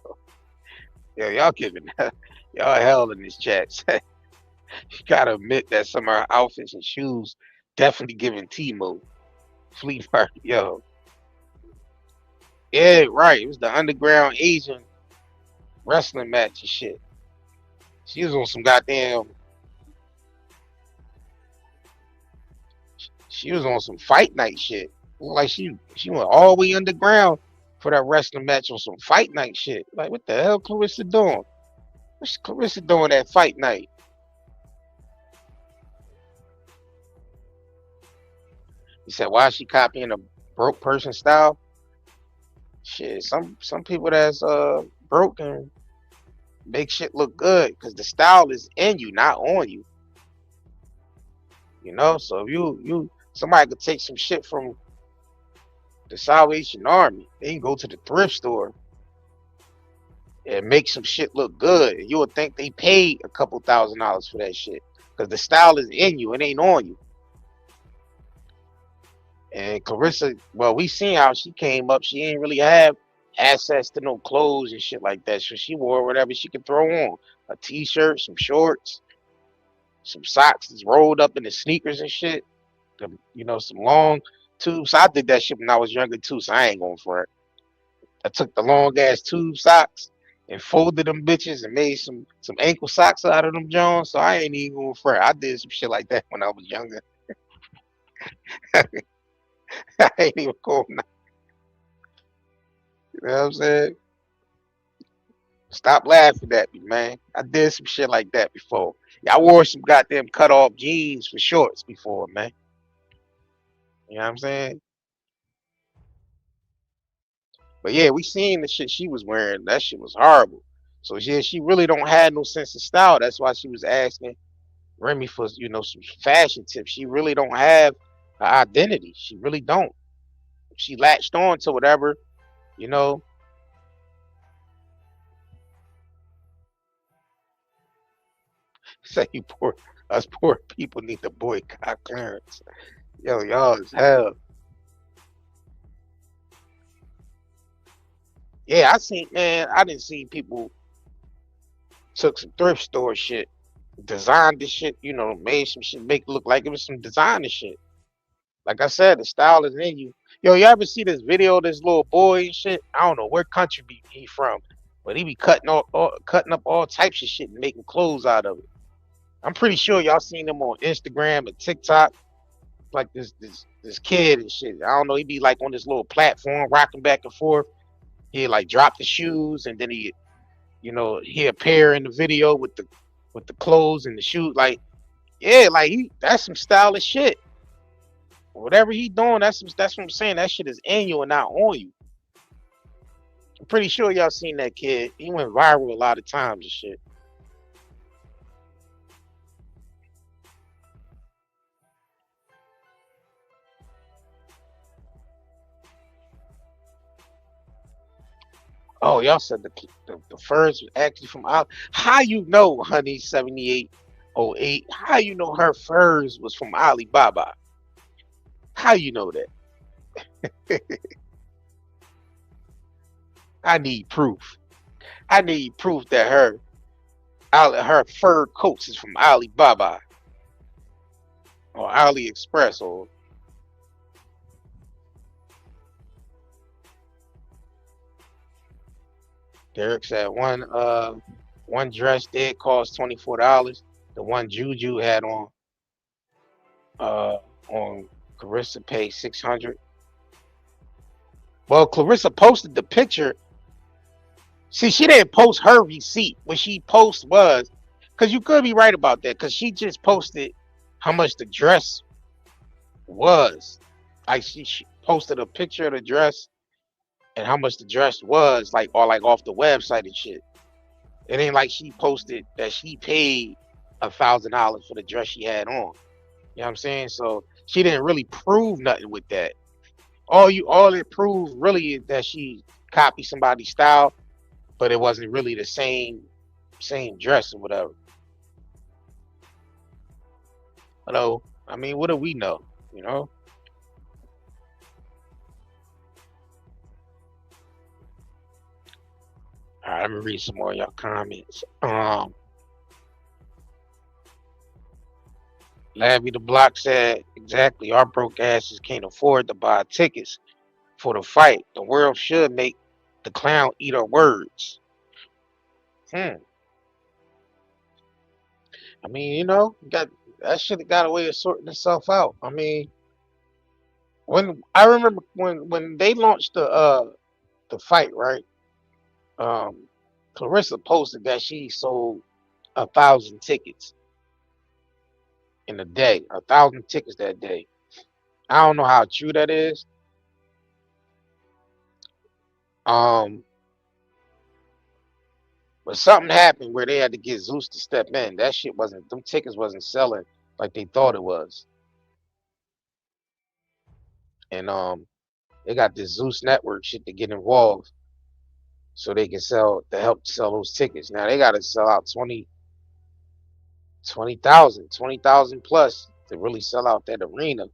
yeah, y'all giving y'all hell in this chat. You gotta admit that some of her outfits and shoes definitely giving Timo Fleet Market. Yo, yeah, right. It was the underground Asian wrestling match and shit. She was on some goddamn. She was on some fight night shit. Like she went all the way underground for that wrestling match on some fight night shit. Like what the hell, Claressa doing? What's Claressa doing that fight night? He said, why is she copying a broke person style? Shit, some people that's broken make shit look good because the style is in you, not on you. You know, so if you somebody could take some shit from the Salvation Army, they can go to the thrift store and make some shit look good. You would think they paid a couple $1,000s for that shit because the style is in you, it ain't on you. And Claressa, well, we seen how she came up. She ain't really have access to no clothes and shit like that. So she wore whatever she could throw on. A t-shirt, some shorts, some socks that's rolled up in the sneakers and shit. Some long tubes. So I did that shit when I was younger too, so I ain't going for it. I took the long ass tube socks and folded them bitches and made some ankle socks out of them Jones. So I ain't even going for it. I did some shit like that when I was younger. I ain't even going. You know what I'm saying? Stop laughing at me, man. I did some shit like that before. Yeah, I wore some goddamn cut off jeans for shorts before, man. You know what I'm saying? But yeah, we seen the shit she was wearing. That shit was horrible. So yeah, she really don't have no sense of style. That's why she was asking Remy for, you know, some fashion tips. She really don't have an identity. She really don't. She latched on to whatever, you know. Say you poor, us poor people need to boycott Clarence. Yo, y'all is hell. Yeah, I seen, man, I didn't see people took some thrift store shit, designed this shit, you know, made some shit make it look like it was some designer shit. Like I said, the style is in you. Yo, you ever see this video of this little boy and shit? I don't know where country he from, but he be cutting up all types of shit and making clothes out of it. I'm pretty sure y'all seen him on Instagram and TikTok. Like this kid and shit. I don't know. He be like on this little platform, rocking back and forth. He like drop the shoes, and then you know, he appear in the video with the clothes and the shoes. Like, yeah, like that's some stylish shit. Whatever he doing, that's what I'm saying. That shit is in you and not on you. I'm pretty sure y'all seen that kid. He went viral a lot of times and shit. Oh, y'all said the furs was actually from Ali. How you know, honey, 7808? How you know her furs was from Alibaba? How you know that? I need proof. I need proof that her fur coats is from Alibaba or AliExpress or Derek said one dress did cost $24. The one Juju had on Claressa paid 600. Well, Claressa posted the picture. See, she didn't post her receipt. What she posted was, because you could be right about that, because she just posted how much the dress was. Like she posted a picture of the dress and how much the dress was, like, or like off the website and shit. It ain't like she posted that she paid $1,000 for the dress she had on. You know what I'm saying? So she didn't really prove nothing with that. All it proved really is that she copied somebody's style, but it wasn't really the same dress or whatever. Hello, I mean, what do we know? You know? All right, let me read some more of y'all comments. Labby the Block said, exactly, our broke asses can't afford to buy tickets for the fight. The world should make the clown eat our words. I mean, you know, that should have got a way of sorting itself out. I mean, when I remember when they launched the fight, right? Claressa posted that she sold 1,000 tickets in a day, 1,000 tickets that day. I don't know how true that is. But something happened where they had to get ZEUS to step in. That shit them tickets wasn't selling like they thought it was. And they got this ZEUS network shit to get involved so they can help sell those tickets. Now they gotta sell out 20,000 plus to really sell out that arena.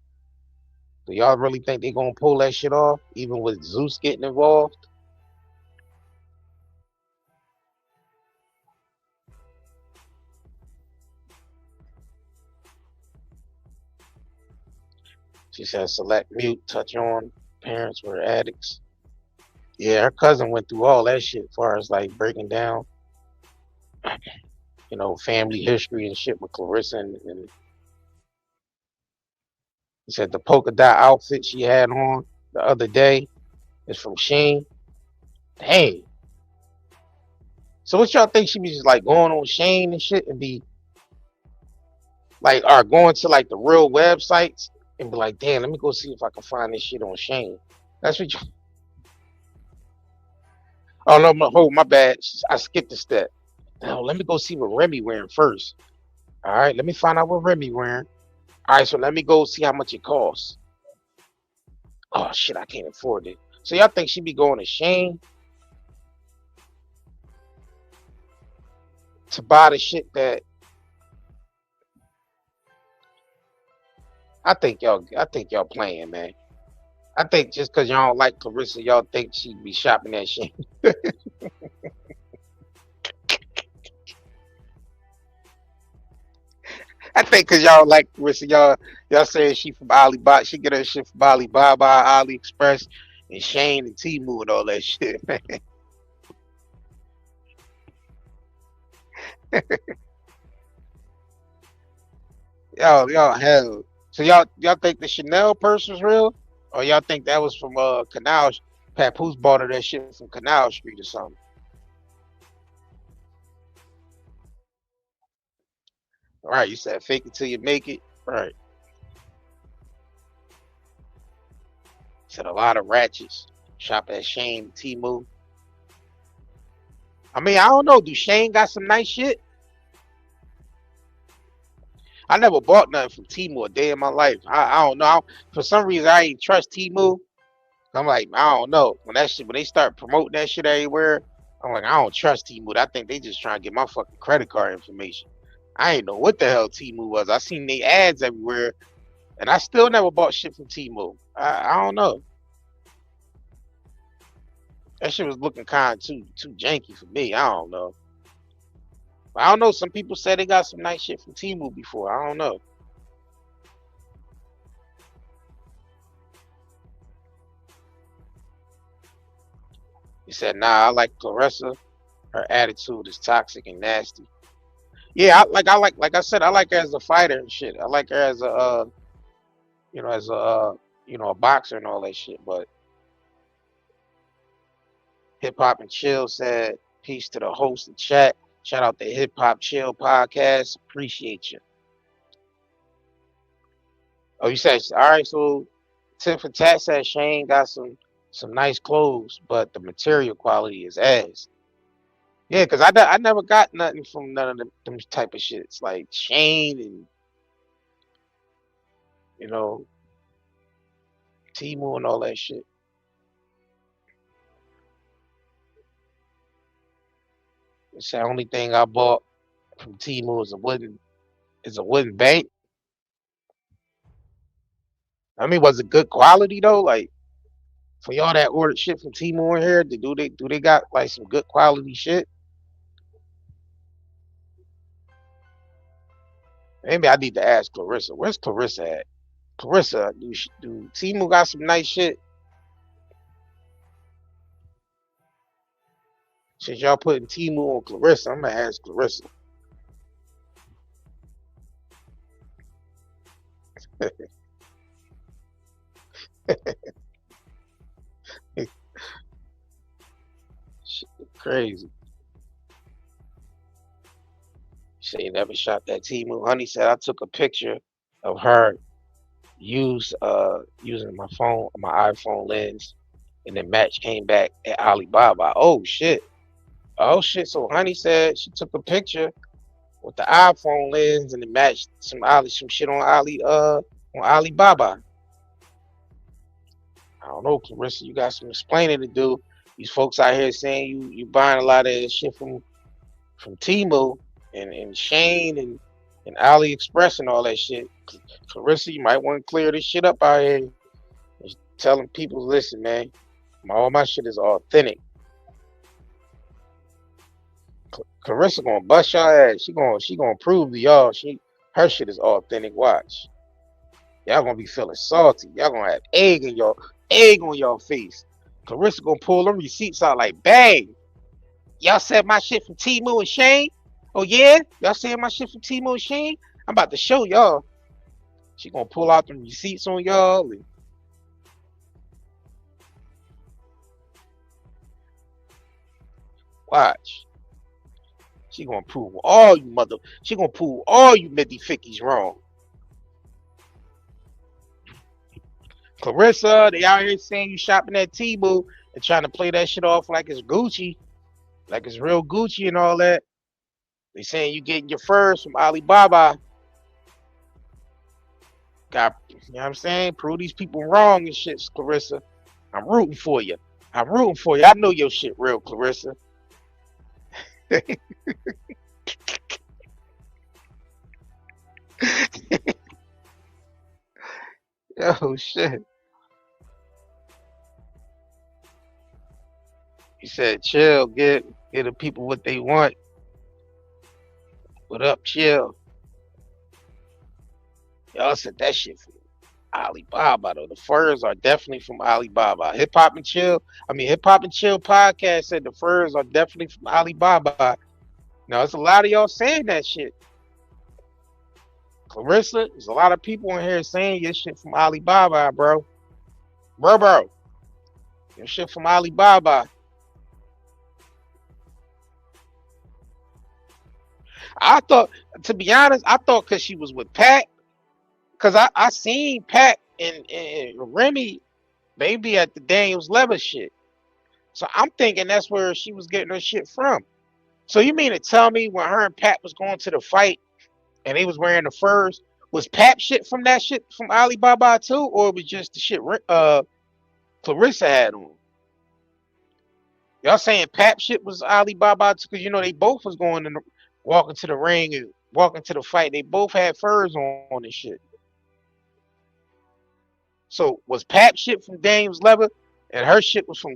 Do y'all really think they gonna pull that shit off, even with ZEUS getting involved? She said select mute, touch on, parents were addicts. Yeah, her cousin went through all that shit as far as like breaking down, you know, family history and shit with Claressa and he said the polka dot outfit she had on the other day is from Shane. Hey. So what y'all think she was just like going on Shane and shit and be like, or going to like the real websites and be like, damn, let me go see if I can find this shit on Shane. That's what you. Oh no, my bad. I skipped a step. Now let me go see what Remy wearing first. All right, let me find out what Remy wearing. All right, so let me go see how much it costs. Oh shit, I can't afford it. So y'all think she be going to Shane to buy the shit that I think y'all playing, man. I think just cause y'all don't like Claressa, y'all think she be shopping at Shane. I think cause y'all like Claressa, y'all saying she from Alibaba, she get her shit from Alibaba, AliExpress, and Shane and Temu and all that shit, man. Y'all hell. So y'all think the Chanel purse was real? Or y'all think that was from Canal Papoose bought her that shit from Canal Street or something? All right, you said fake it till you make it. Right. Said a lot of ratchets. Shop at Shane, Temu. I mean, I don't know. Do Shane got some nice shit? I never bought nothing from Temu a day in my life. I don't know. For some reason, I ain't trust Temu. I'm like, I don't know. When they start promoting that shit everywhere, I'm like, I don't trust Temu. I think they just trying to get my fucking credit card information. I ain't know what the hell Temu was. I seen they ads everywhere, and I still never bought shit from Temu. I don't know. That shit was looking kind of too janky for me. I don't know. But I don't know. Some people said they got some nice shit from Temu before. I don't know. He said, nah, I like Claressa. Her attitude is toxic and nasty. Yeah, like I said, I like her as a fighter and shit. I like her as a as a a boxer and all that shit. But Hip Hop and Chill said, peace to the host and chat. Shout out to Hip Hop Chill podcast. Appreciate you. Oh, you said all right. So Tim for Tat said Shane got some nice clothes, but the material quality is ass. Yeah, cause I never got nothing from none of them type of shits like Shane and you know Temu and all that shit. It's the only thing I bought from Temu is a wooden bank. I mean, was it good quality though? Like for y'all that ordered shit from Temu in here, do they got like some good quality shit? Maybe I need to ask Claressa. Where's Claressa at? Claressa, do Temu got some nice shit? Since y'all putting Temu on Claressa, I'm gonna ask Claressa. Shit, crazy. She ain't never shot that Temu. Honey said I took a picture of her using my iPhone lens, and the match came back at Alibaba. Oh shit. Oh shit. So Honey said she took a picture with the iPhone lens and it matched some shit on Alibaba. I don't know, Claressa, you got some explaining to do. These folks out here saying you buying a lot of shit from Temu and Shane and AliExpress and all that shit. Claressa, you might want to clear this shit up out here. Just telling people, listen, man, all my shit is authentic. Claressa gonna bust y'all ass. She gonna prove to y'all her shit is authentic. Watch. Y'all gonna be feeling salty. Y'all gonna have egg on your face. Claressa gonna pull them receipts out like bang. Y'all said my shit from Temu and Shane. Oh yeah, y'all said my shit from Temu and Shane. I'm about to show y'all. She gonna pull out them receipts on y'all. And watch. She gonna prove all you She gonna prove all you Mitty Fickies wrong. Claressa, they out here saying you shopping at Temu. and trying to play that shit off like it's Gucci, like it's real Gucci and all that. They saying you getting your furs from Alibaba. Got, you know what I'm saying? Prove these people wrong and shit, Claressa. I'm rooting for you. I'm rooting for you. I know your shit real, Claressa. Oh shit. He said, chill, get the people what they want. What up, chill? Y'all said that shit from Alibaba though. The furs are definitely from Alibaba. Hip Hop and Chill podcast said the furs are definitely from Alibaba. Now it's a lot of y'all saying that shit. Claressa, there's a lot of people in here saying your shit from Alibaba, bro. Bro. Your shit from Alibaba. I thought, to be honest, because she was with Pat, because I seen Pat and Remy, they be at the Daniels Leather shit. So I'm thinking that's where she was getting her shit from. So you mean to tell me when her and Pat was going to the fight and they was wearing the furs, was Pat shit from that shit from Alibaba too, or it was just the shit Claressa had on? Y'all saying Pat shit was Alibaba too? Because you know they both was going in walking to the ring and walking to the fight. They both had furs on and shit. So was Pat shit from Dame's Leather and her shit was from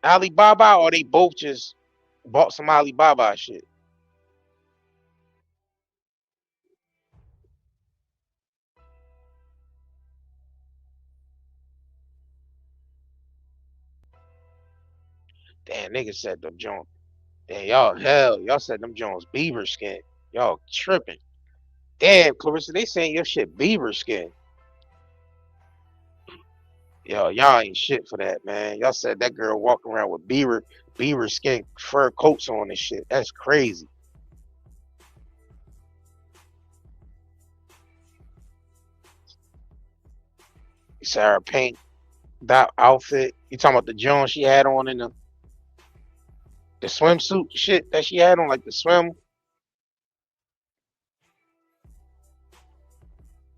Alibaba, or they both just bought some Alibaba shit? Damn, niggas said them Jones. Damn, y'all said them Jones beaver skin. Y'all tripping. Damn, Claressa, they saying your shit beaver skin. Yo, y'all ain't shit for that, man. Y'all said that girl walking around with beaver skin fur coats on and shit. That's crazy. You said her paint that outfit. You talking about the Jones she had on in the swimsuit shit that she had on, like the swim.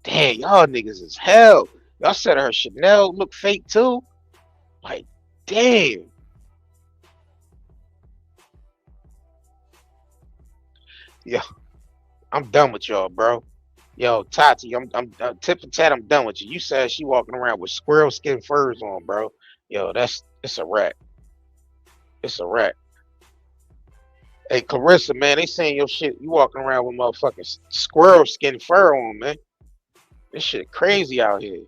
Damn, y'all niggas is hell. Y'all said her Chanel look fake too. Like, damn. Yo, I'm done with y'all, bro. Yo, Tati, I'm tip for tat. I'm done with you. You said she walking around with squirrel skin furs on, bro. Yo, it's a rat. It's a rat. Hey, Claressa, man, they saying your shit. You walking around with motherfucking squirrel skin fur on, man. This shit crazy out here.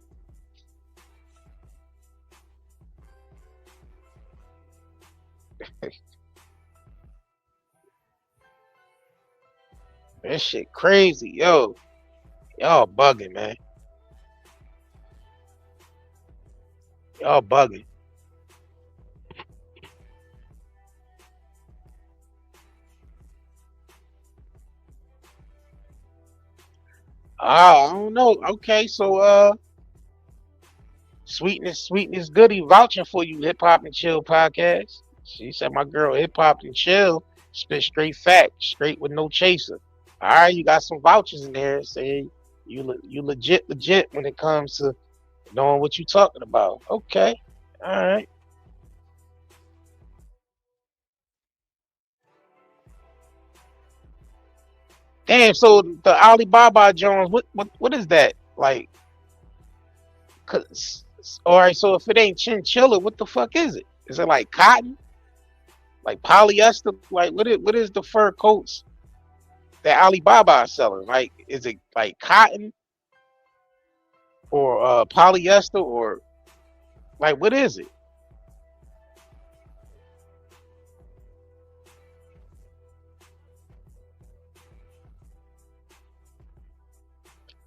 This shit crazy, yo. Y'all bugging, man. Y'all bugging. I don't know. Okay, so Sweetness Goody vouching for you, Hip Hop and Chill podcast. She said my girl Hip Hop and Chill spit straight facts, straight with no chaser. All right, you got some vouchers in there saying you legit when it comes to knowing what you talking about. Okay, all right. Damn. So the Alibaba Jones, what is that like? Cause all right. So if it ain't chinchilla, what the fuck is it? Is it like cotton, like polyester? Like what is the fur coats that Alibaba is selling? Like is it like cotton or polyester or like what is it?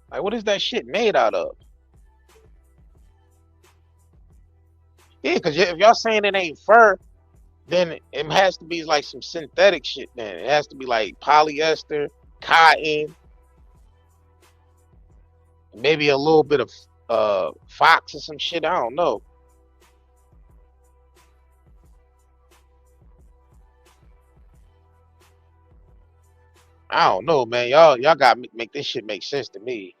Like what is that shit made out of? Yeah, because if y'all saying it ain't fur, then it has to be like some synthetic shit. Then it has to be like polyester, cotton, maybe a little bit of fox or some shit. I don't know. I don't know, man. Y'all gotta make this shit make sense to me.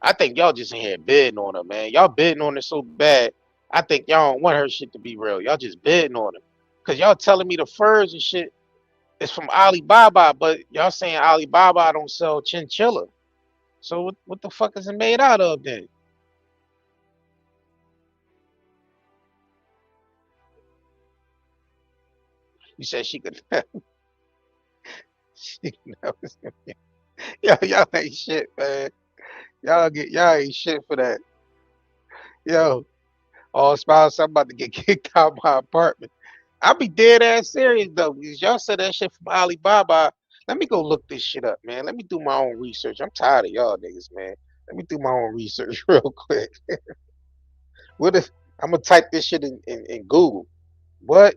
I think y'all just in here bidding on her, man. Y'all bidding on her so bad. I think y'all don't want her shit to be real. Y'all just bidding on her. Cause y'all telling me the furs and shit is from Alibaba, but y'all saying Alibaba don't sell chinchilla. So what the fuck is it made out of then? You said she could she never y'all ain't shit, man. Y'all ain't shit for that. Yo, all spouse, I'm about to get kicked out my apartment. I'll be dead ass serious though, because y'all said that shit from Alibaba. Let me go look this shit up, man. Let me do my own research. I'm tired of y'all niggas, man. Let me do my own research real quick. What if I'm gonna type this shit in Google? What?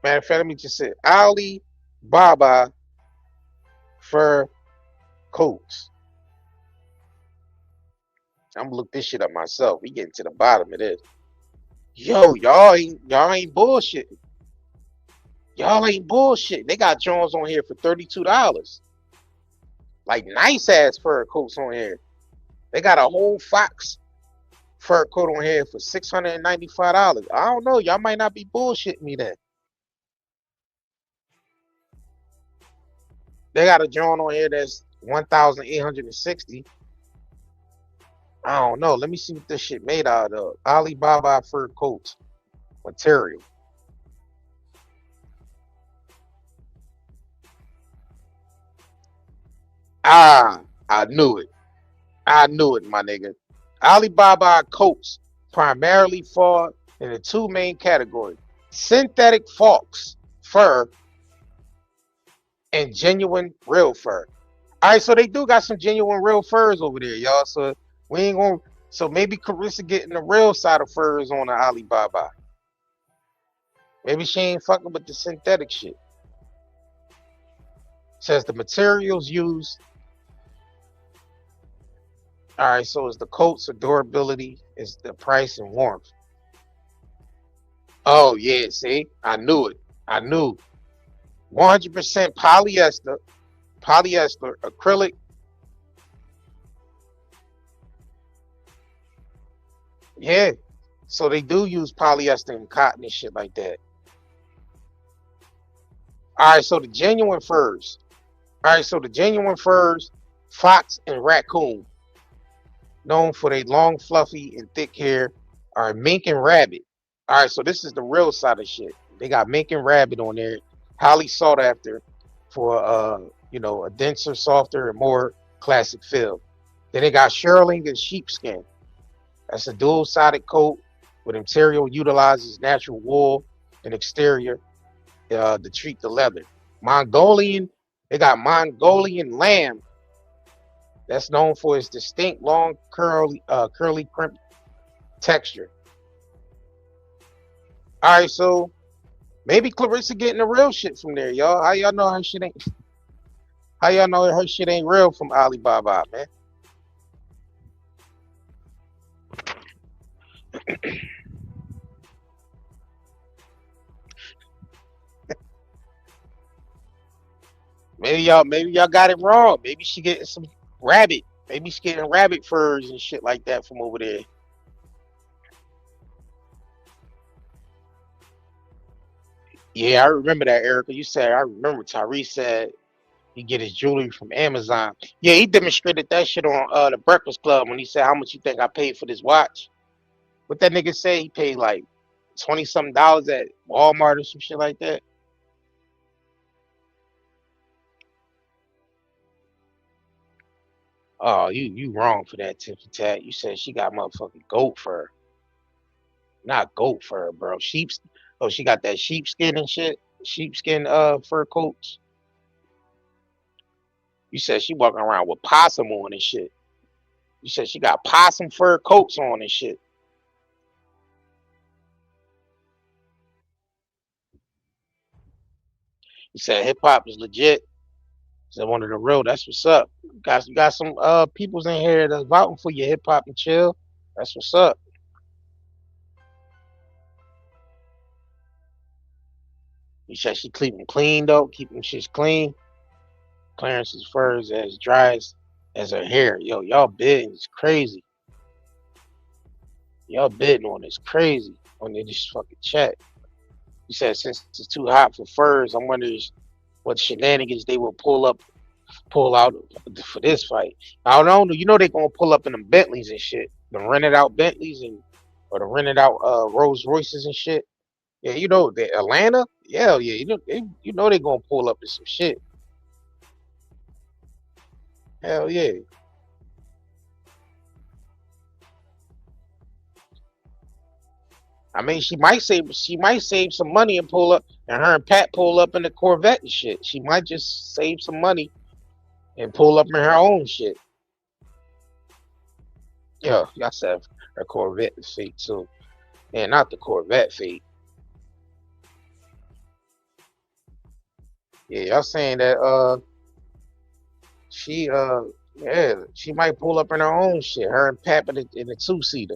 Matter of fact, let me just say Alibaba fur coats. I'm gonna look this shit up myself. We getting to the bottom of this. Yo, y'all ain't bullshit. Y'all ain't bullshit. They got Jones on here for $32. Like nice ass fur coats on here. They got a whole fox fur coat on here for $695. I don't know. Y'all might not be bullshitting me then. They got a Jones on here that's 1,860. I don't know. Let me see what this shit made out of. Alibaba fur coats material. Ah, I knew it. I knew it, my nigga. Alibaba coats primarily fall into two main categories: synthetic fox fur and genuine real fur. All right, so they do got some genuine real furs over there, y'all. So we ain't gonna. So maybe Claressa getting the real side of furs on the Alibaba. Maybe she ain't fucking with the synthetic shit. Says the materials used. All right, so it's the coats, the durability, is the price and warmth. Oh yeah, see, I knew it. I knew 100% polyester, acrylic. Yeah, so they do use polyester and cotton and shit like that. All right, so the genuine furs. All right, so the genuine furs, fox and raccoon, known for their long, fluffy, and thick hair, are mink and rabbit. All right, so this is the real side of shit. They got mink and rabbit on there, highly sought after for a denser, softer, and more classic feel. Then they got shearling and sheepskin. That's a dual-sided coat with interior utilizes natural wool and exterior to treat the leather. Mongolian, they got Mongolian lamb. That's known for its distinct, long, curly, crimped texture. All right, so maybe Claressa getting the real shit from there, y'all. How y'all know her shit ain't? How y'all know her shit ain't real from Alibaba, man? Maybe y'all got it wrong. Maybe she getting some rabbit. Maybe she getting rabbit furs and shit like that from over there. Yeah, I remember that, Erica. You said I remember Tyrese said he get his jewelry from Amazon. Yeah, he demonstrated that shit on the Breakfast Club when he said, "How much you think I paid for this watch?" What that nigga say? He paid like 20 something dollars at Walmart or some shit like that. Oh, you wrong for that, Tiff Tat. You said she got motherfucking goat fur, not goat fur, bro. Sheep's. Oh, she got that sheepskin and shit. Sheepskin fur coats. You said she walking around with possum on and shit. You said she got possum fur coats on and shit. You said hip hop is legit. Said one of the real. That's what's up. You got some peoples in here that's vouching for your hip hop and chill. That's what's up. You said she keep them clean though, keep them shits clean. Clarence's fur is as dry as her hair. Yo, y'all bidding is crazy. Y'all bidding on this crazy on this fucking chat. You said since it's too hot for furs, I'm wondering what shenanigans they will pull out for this fight. I don't know. You know they gonna pull up in them Bentleys and shit, the rented out Bentleys or the rented out Rolls Royces and shit. Yeah, you know the Atlanta. Yeah, yeah. You know they gonna pull up in some shit. Hell yeah. I mean, she might save some money and pull up, and her and Pat pull up in the Corvette and shit. She might just save some money and pull up in her own shit. Yeah, y'all said her Corvette is fake too. Yeah, not the Corvette fake. Yeah, y'all saying that she yeah, she might pull up in her own shit. Her and Pat in the two-seater.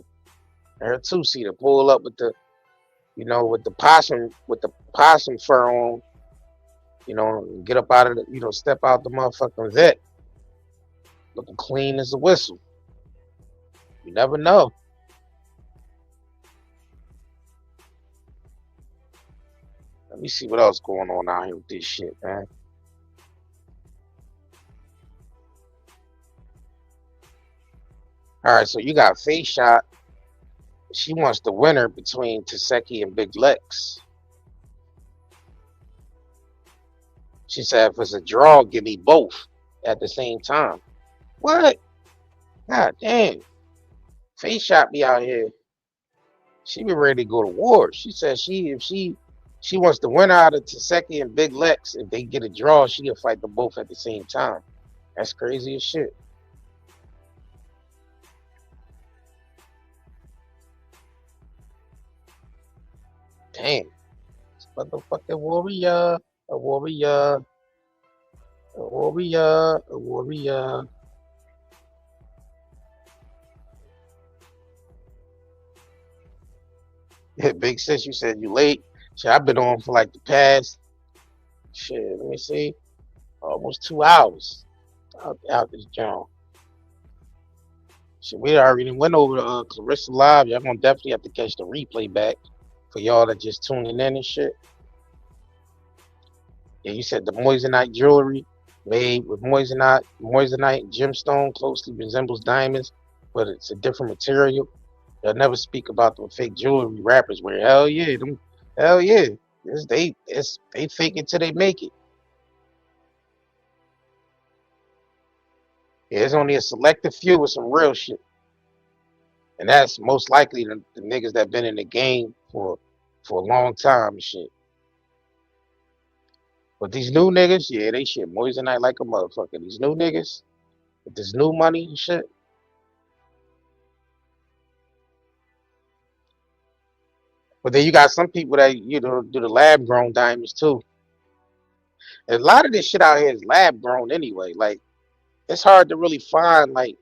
Her two-seater pull up with the with the possum fur on, get up out of the step out the motherfucking vet. Looking clean as a whistle. You never know. Let me see what else going on out here with this shit, man. All right, so you got Face Shot. She wants the winner between Taseki and Big Lex. She said if it's a draw, give me both at the same time. What? God damn. Face Shot be out here. She be ready to go to war. She said if she wants the winner out of Taseki and Big Lex. If they get a draw, she'll fight them both at the same time. That's crazy as shit. Damn. Motherfucking warrior. A warrior. A warrior. A warrior. Yeah, Big Sis, you said you late. Shit, I've been on for like the past, shit, let me see, almost 2 hours out this joint. Shit, we already went over to Claressa Live. Y'all gonna definitely have to catch the replay back for y'all that just tuning in and shit. Yeah, you said the moissanite jewelry made with moissanite gemstone closely resembles diamonds, but it's a different material. They'll never speak about the fake jewelry rappers wear. Hell yeah, hell yeah. They fake it till they make it. Yeah, there's only a selective few with some real shit. And that's most likely the niggas that been in the game for a long time and shit. But these new niggas, yeah, they shit moissanite like a motherfucker. These new niggas with this new money and shit. But then you got some people that do the lab grown diamonds too. And a lot of this shit out here is lab grown anyway. Like it's hard to really find like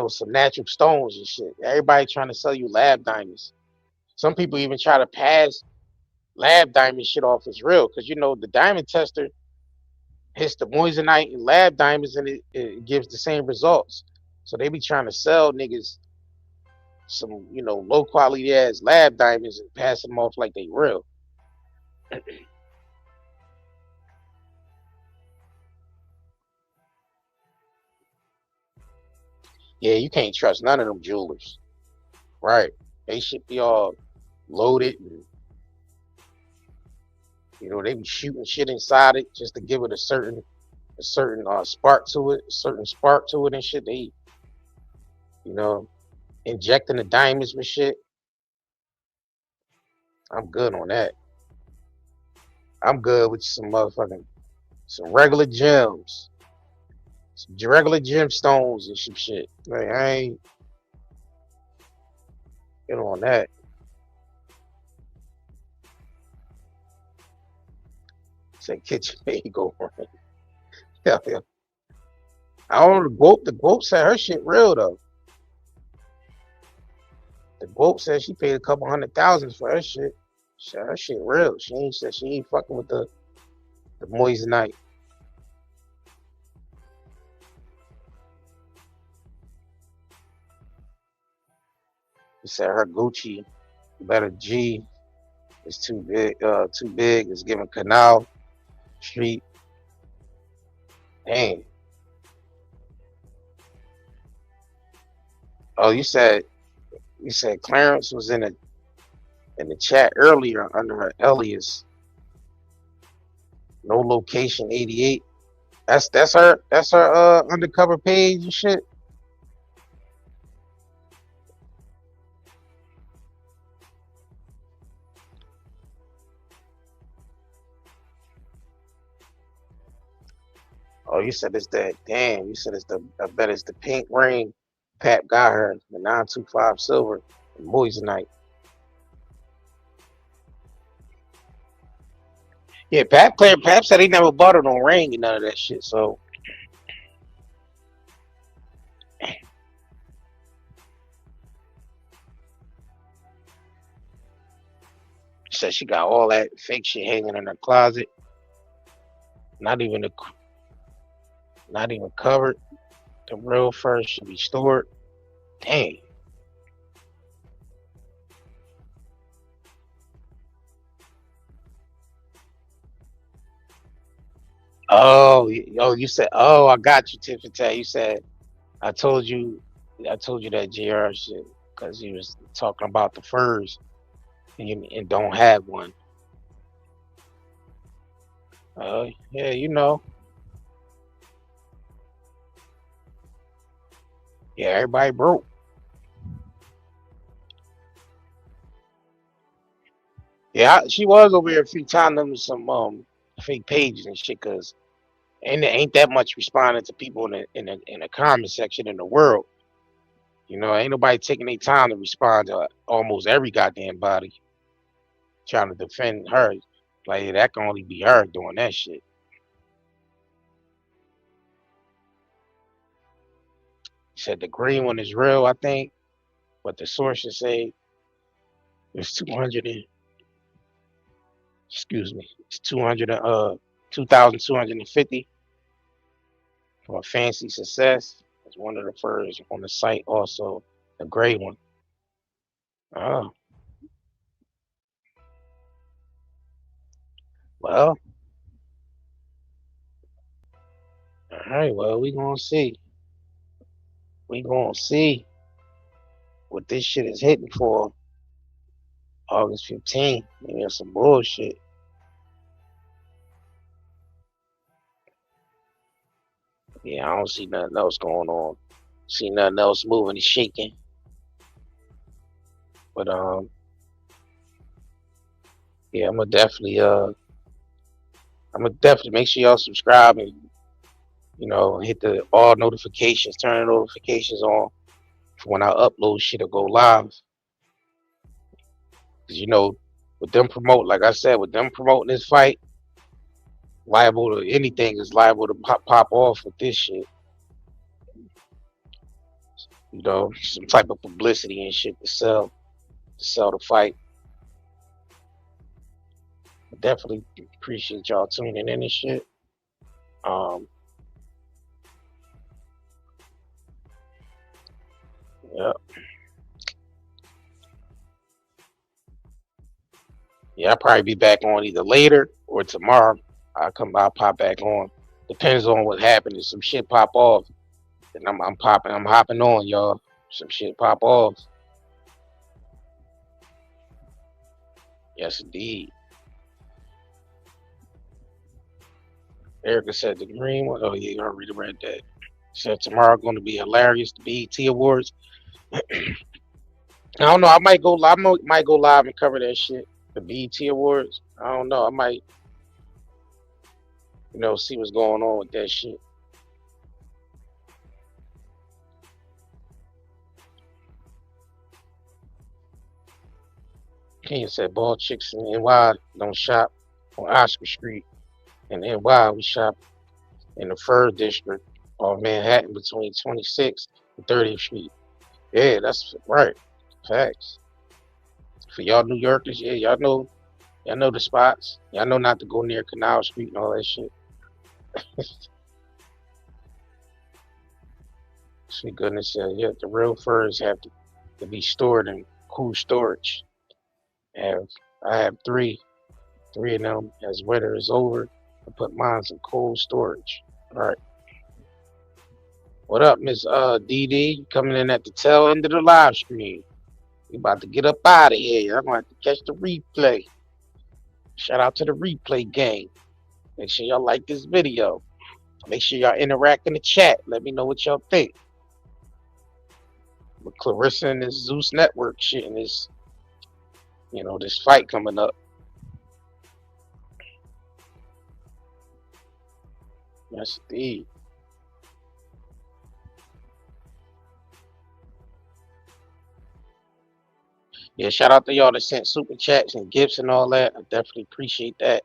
some natural stones and shit. Everybody trying to sell you lab diamonds. Some people even try to pass lab diamond shit off as real because the diamond tester hits the moissanite and lab diamonds and it gives the same results. So they be trying to sell niggas some low quality ass lab diamonds and pass them off like they real. Yeah, you can't trust none of them jewelers, right? They should be all loaded and they be shooting shit inside it just to give it a certain spark to it, and shit. They injecting the diamonds with shit. I'm good on that. I'm good with some regular gems, some regular gemstones and some shit. Like I ain't get on that. Say kitchen maid go right. Yeah, yeah. I don't know the Goat said her shit real though. The Goat said she paid a couple $100,000 for her shit. Shit, that shit real. She ain't fucking with the moissanite. He said her Gucci letter G is too big. Too big. It's giving Canal Street. Damn. Oh, you said Clarence was in the chat earlier under her alias. No location 88. That's her undercover page and shit. Oh, you said it's that. Damn, you said it's the. I bet it's the pink ring. Pap got her the 925 silver and moissanite. Yeah, Pap said he never bought her no ring and none of that shit. So said she got all that fake shit hanging in her closet. Not even covered. The real fur should be stored. Dang. Oh, you said. Oh, I got you, Tiffany. You said I told you that JR shit because he was talking about the furs and don't have one. Yeah, you know. Yeah, everybody broke. Yeah, she was over here a few times on some fake pages and shit, cause ain't that much responding to people in the comment section in the world. You know, ain't nobody taking their time to respond to almost every goddamn body trying to defend her. Like that can only be her doing that shit. Said the green one is real, I think, but the sources say it's 200 and excuse me, it's 2,250 for a fancy success. It's one of the furs on the site. Also, the gray one. Oh, well, all right. Well, we gonna see. We gonna see what this shit is hitting for August 15th. Maybe it's some bullshit. Yeah, I don't see nothing else going on. See nothing else moving and shaking. But yeah, I'm gonna definitely make sure y'all subscribe and hit the all notifications, turn the notifications on for when I upload shit or go live. Cause with them like I said, with them promoting this fight, liable to anything is liable to pop off with this shit. Some type of publicity and shit to sell the fight. Definitely appreciate y'all tuning in and shit. Yeah. Yeah, I'll probably be back on either later or tomorrow. I'll pop back on. Depends on what happened. If some shit pop off, then I'm hopping on, y'all. Some shit pop off. Yes, indeed. Erica said the green one. Oh yeah, I already read that. Said tomorrow going to be hilarious. The BET Awards. I don't know. I might go live and cover that shit. The BET Awards. I don't know. I might, see what's going on with that shit. King said ball chicks in NY don't shop on Oscar Street. In NY, we shop in the Fur District on Manhattan between 26th and 30th Street. Yeah, that's right. Facts. For y'all New Yorkers, yeah, y'all know Y'all know the spots. Y'all know not to go near Canal Street and all that shit. Thank goodness, yeah, the real furs have to be stored in cool storage. I have three of them. As winter is over, I put mine in cold storage. All right. What up, Miss DD? Coming in at the tail end of the live stream. We about to get up out of here. I'm gonna have to catch the replay. Shout out to the replay gang. Make sure y'all like this video. Make sure y'all interact in the chat. Let me know what y'all think. With Claressa and this ZEUS network shit and this, this fight coming up. Yes, indeed. Yeah, shout out to y'all that sent super chats and gifts and all that. I definitely appreciate that.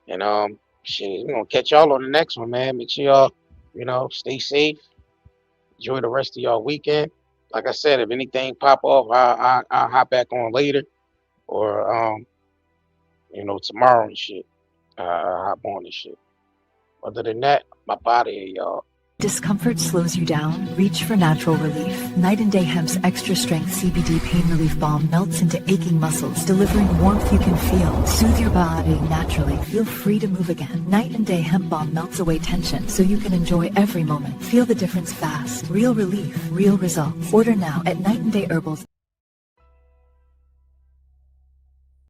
And shit, we're gonna catch y'all on the next one, man. Make sure y'all, stay safe. Enjoy the rest of y'all weekend. Like I said, if anything pop off, I'll hop back on later, or tomorrow and shit. I'll hop on and shit. Other than that, my body, y'all. Discomfort slows you down? Reach for natural relief. Night and Day Hemp's extra strength CBD pain relief balm melts into aching muscles, delivering warmth you can feel. Soothe your body naturally. Feel free to move again. Night and Day Hemp balm melts away tension so you can enjoy every moment. Feel the difference fast. Real relief, real results. Order now at Night and Day Herbals.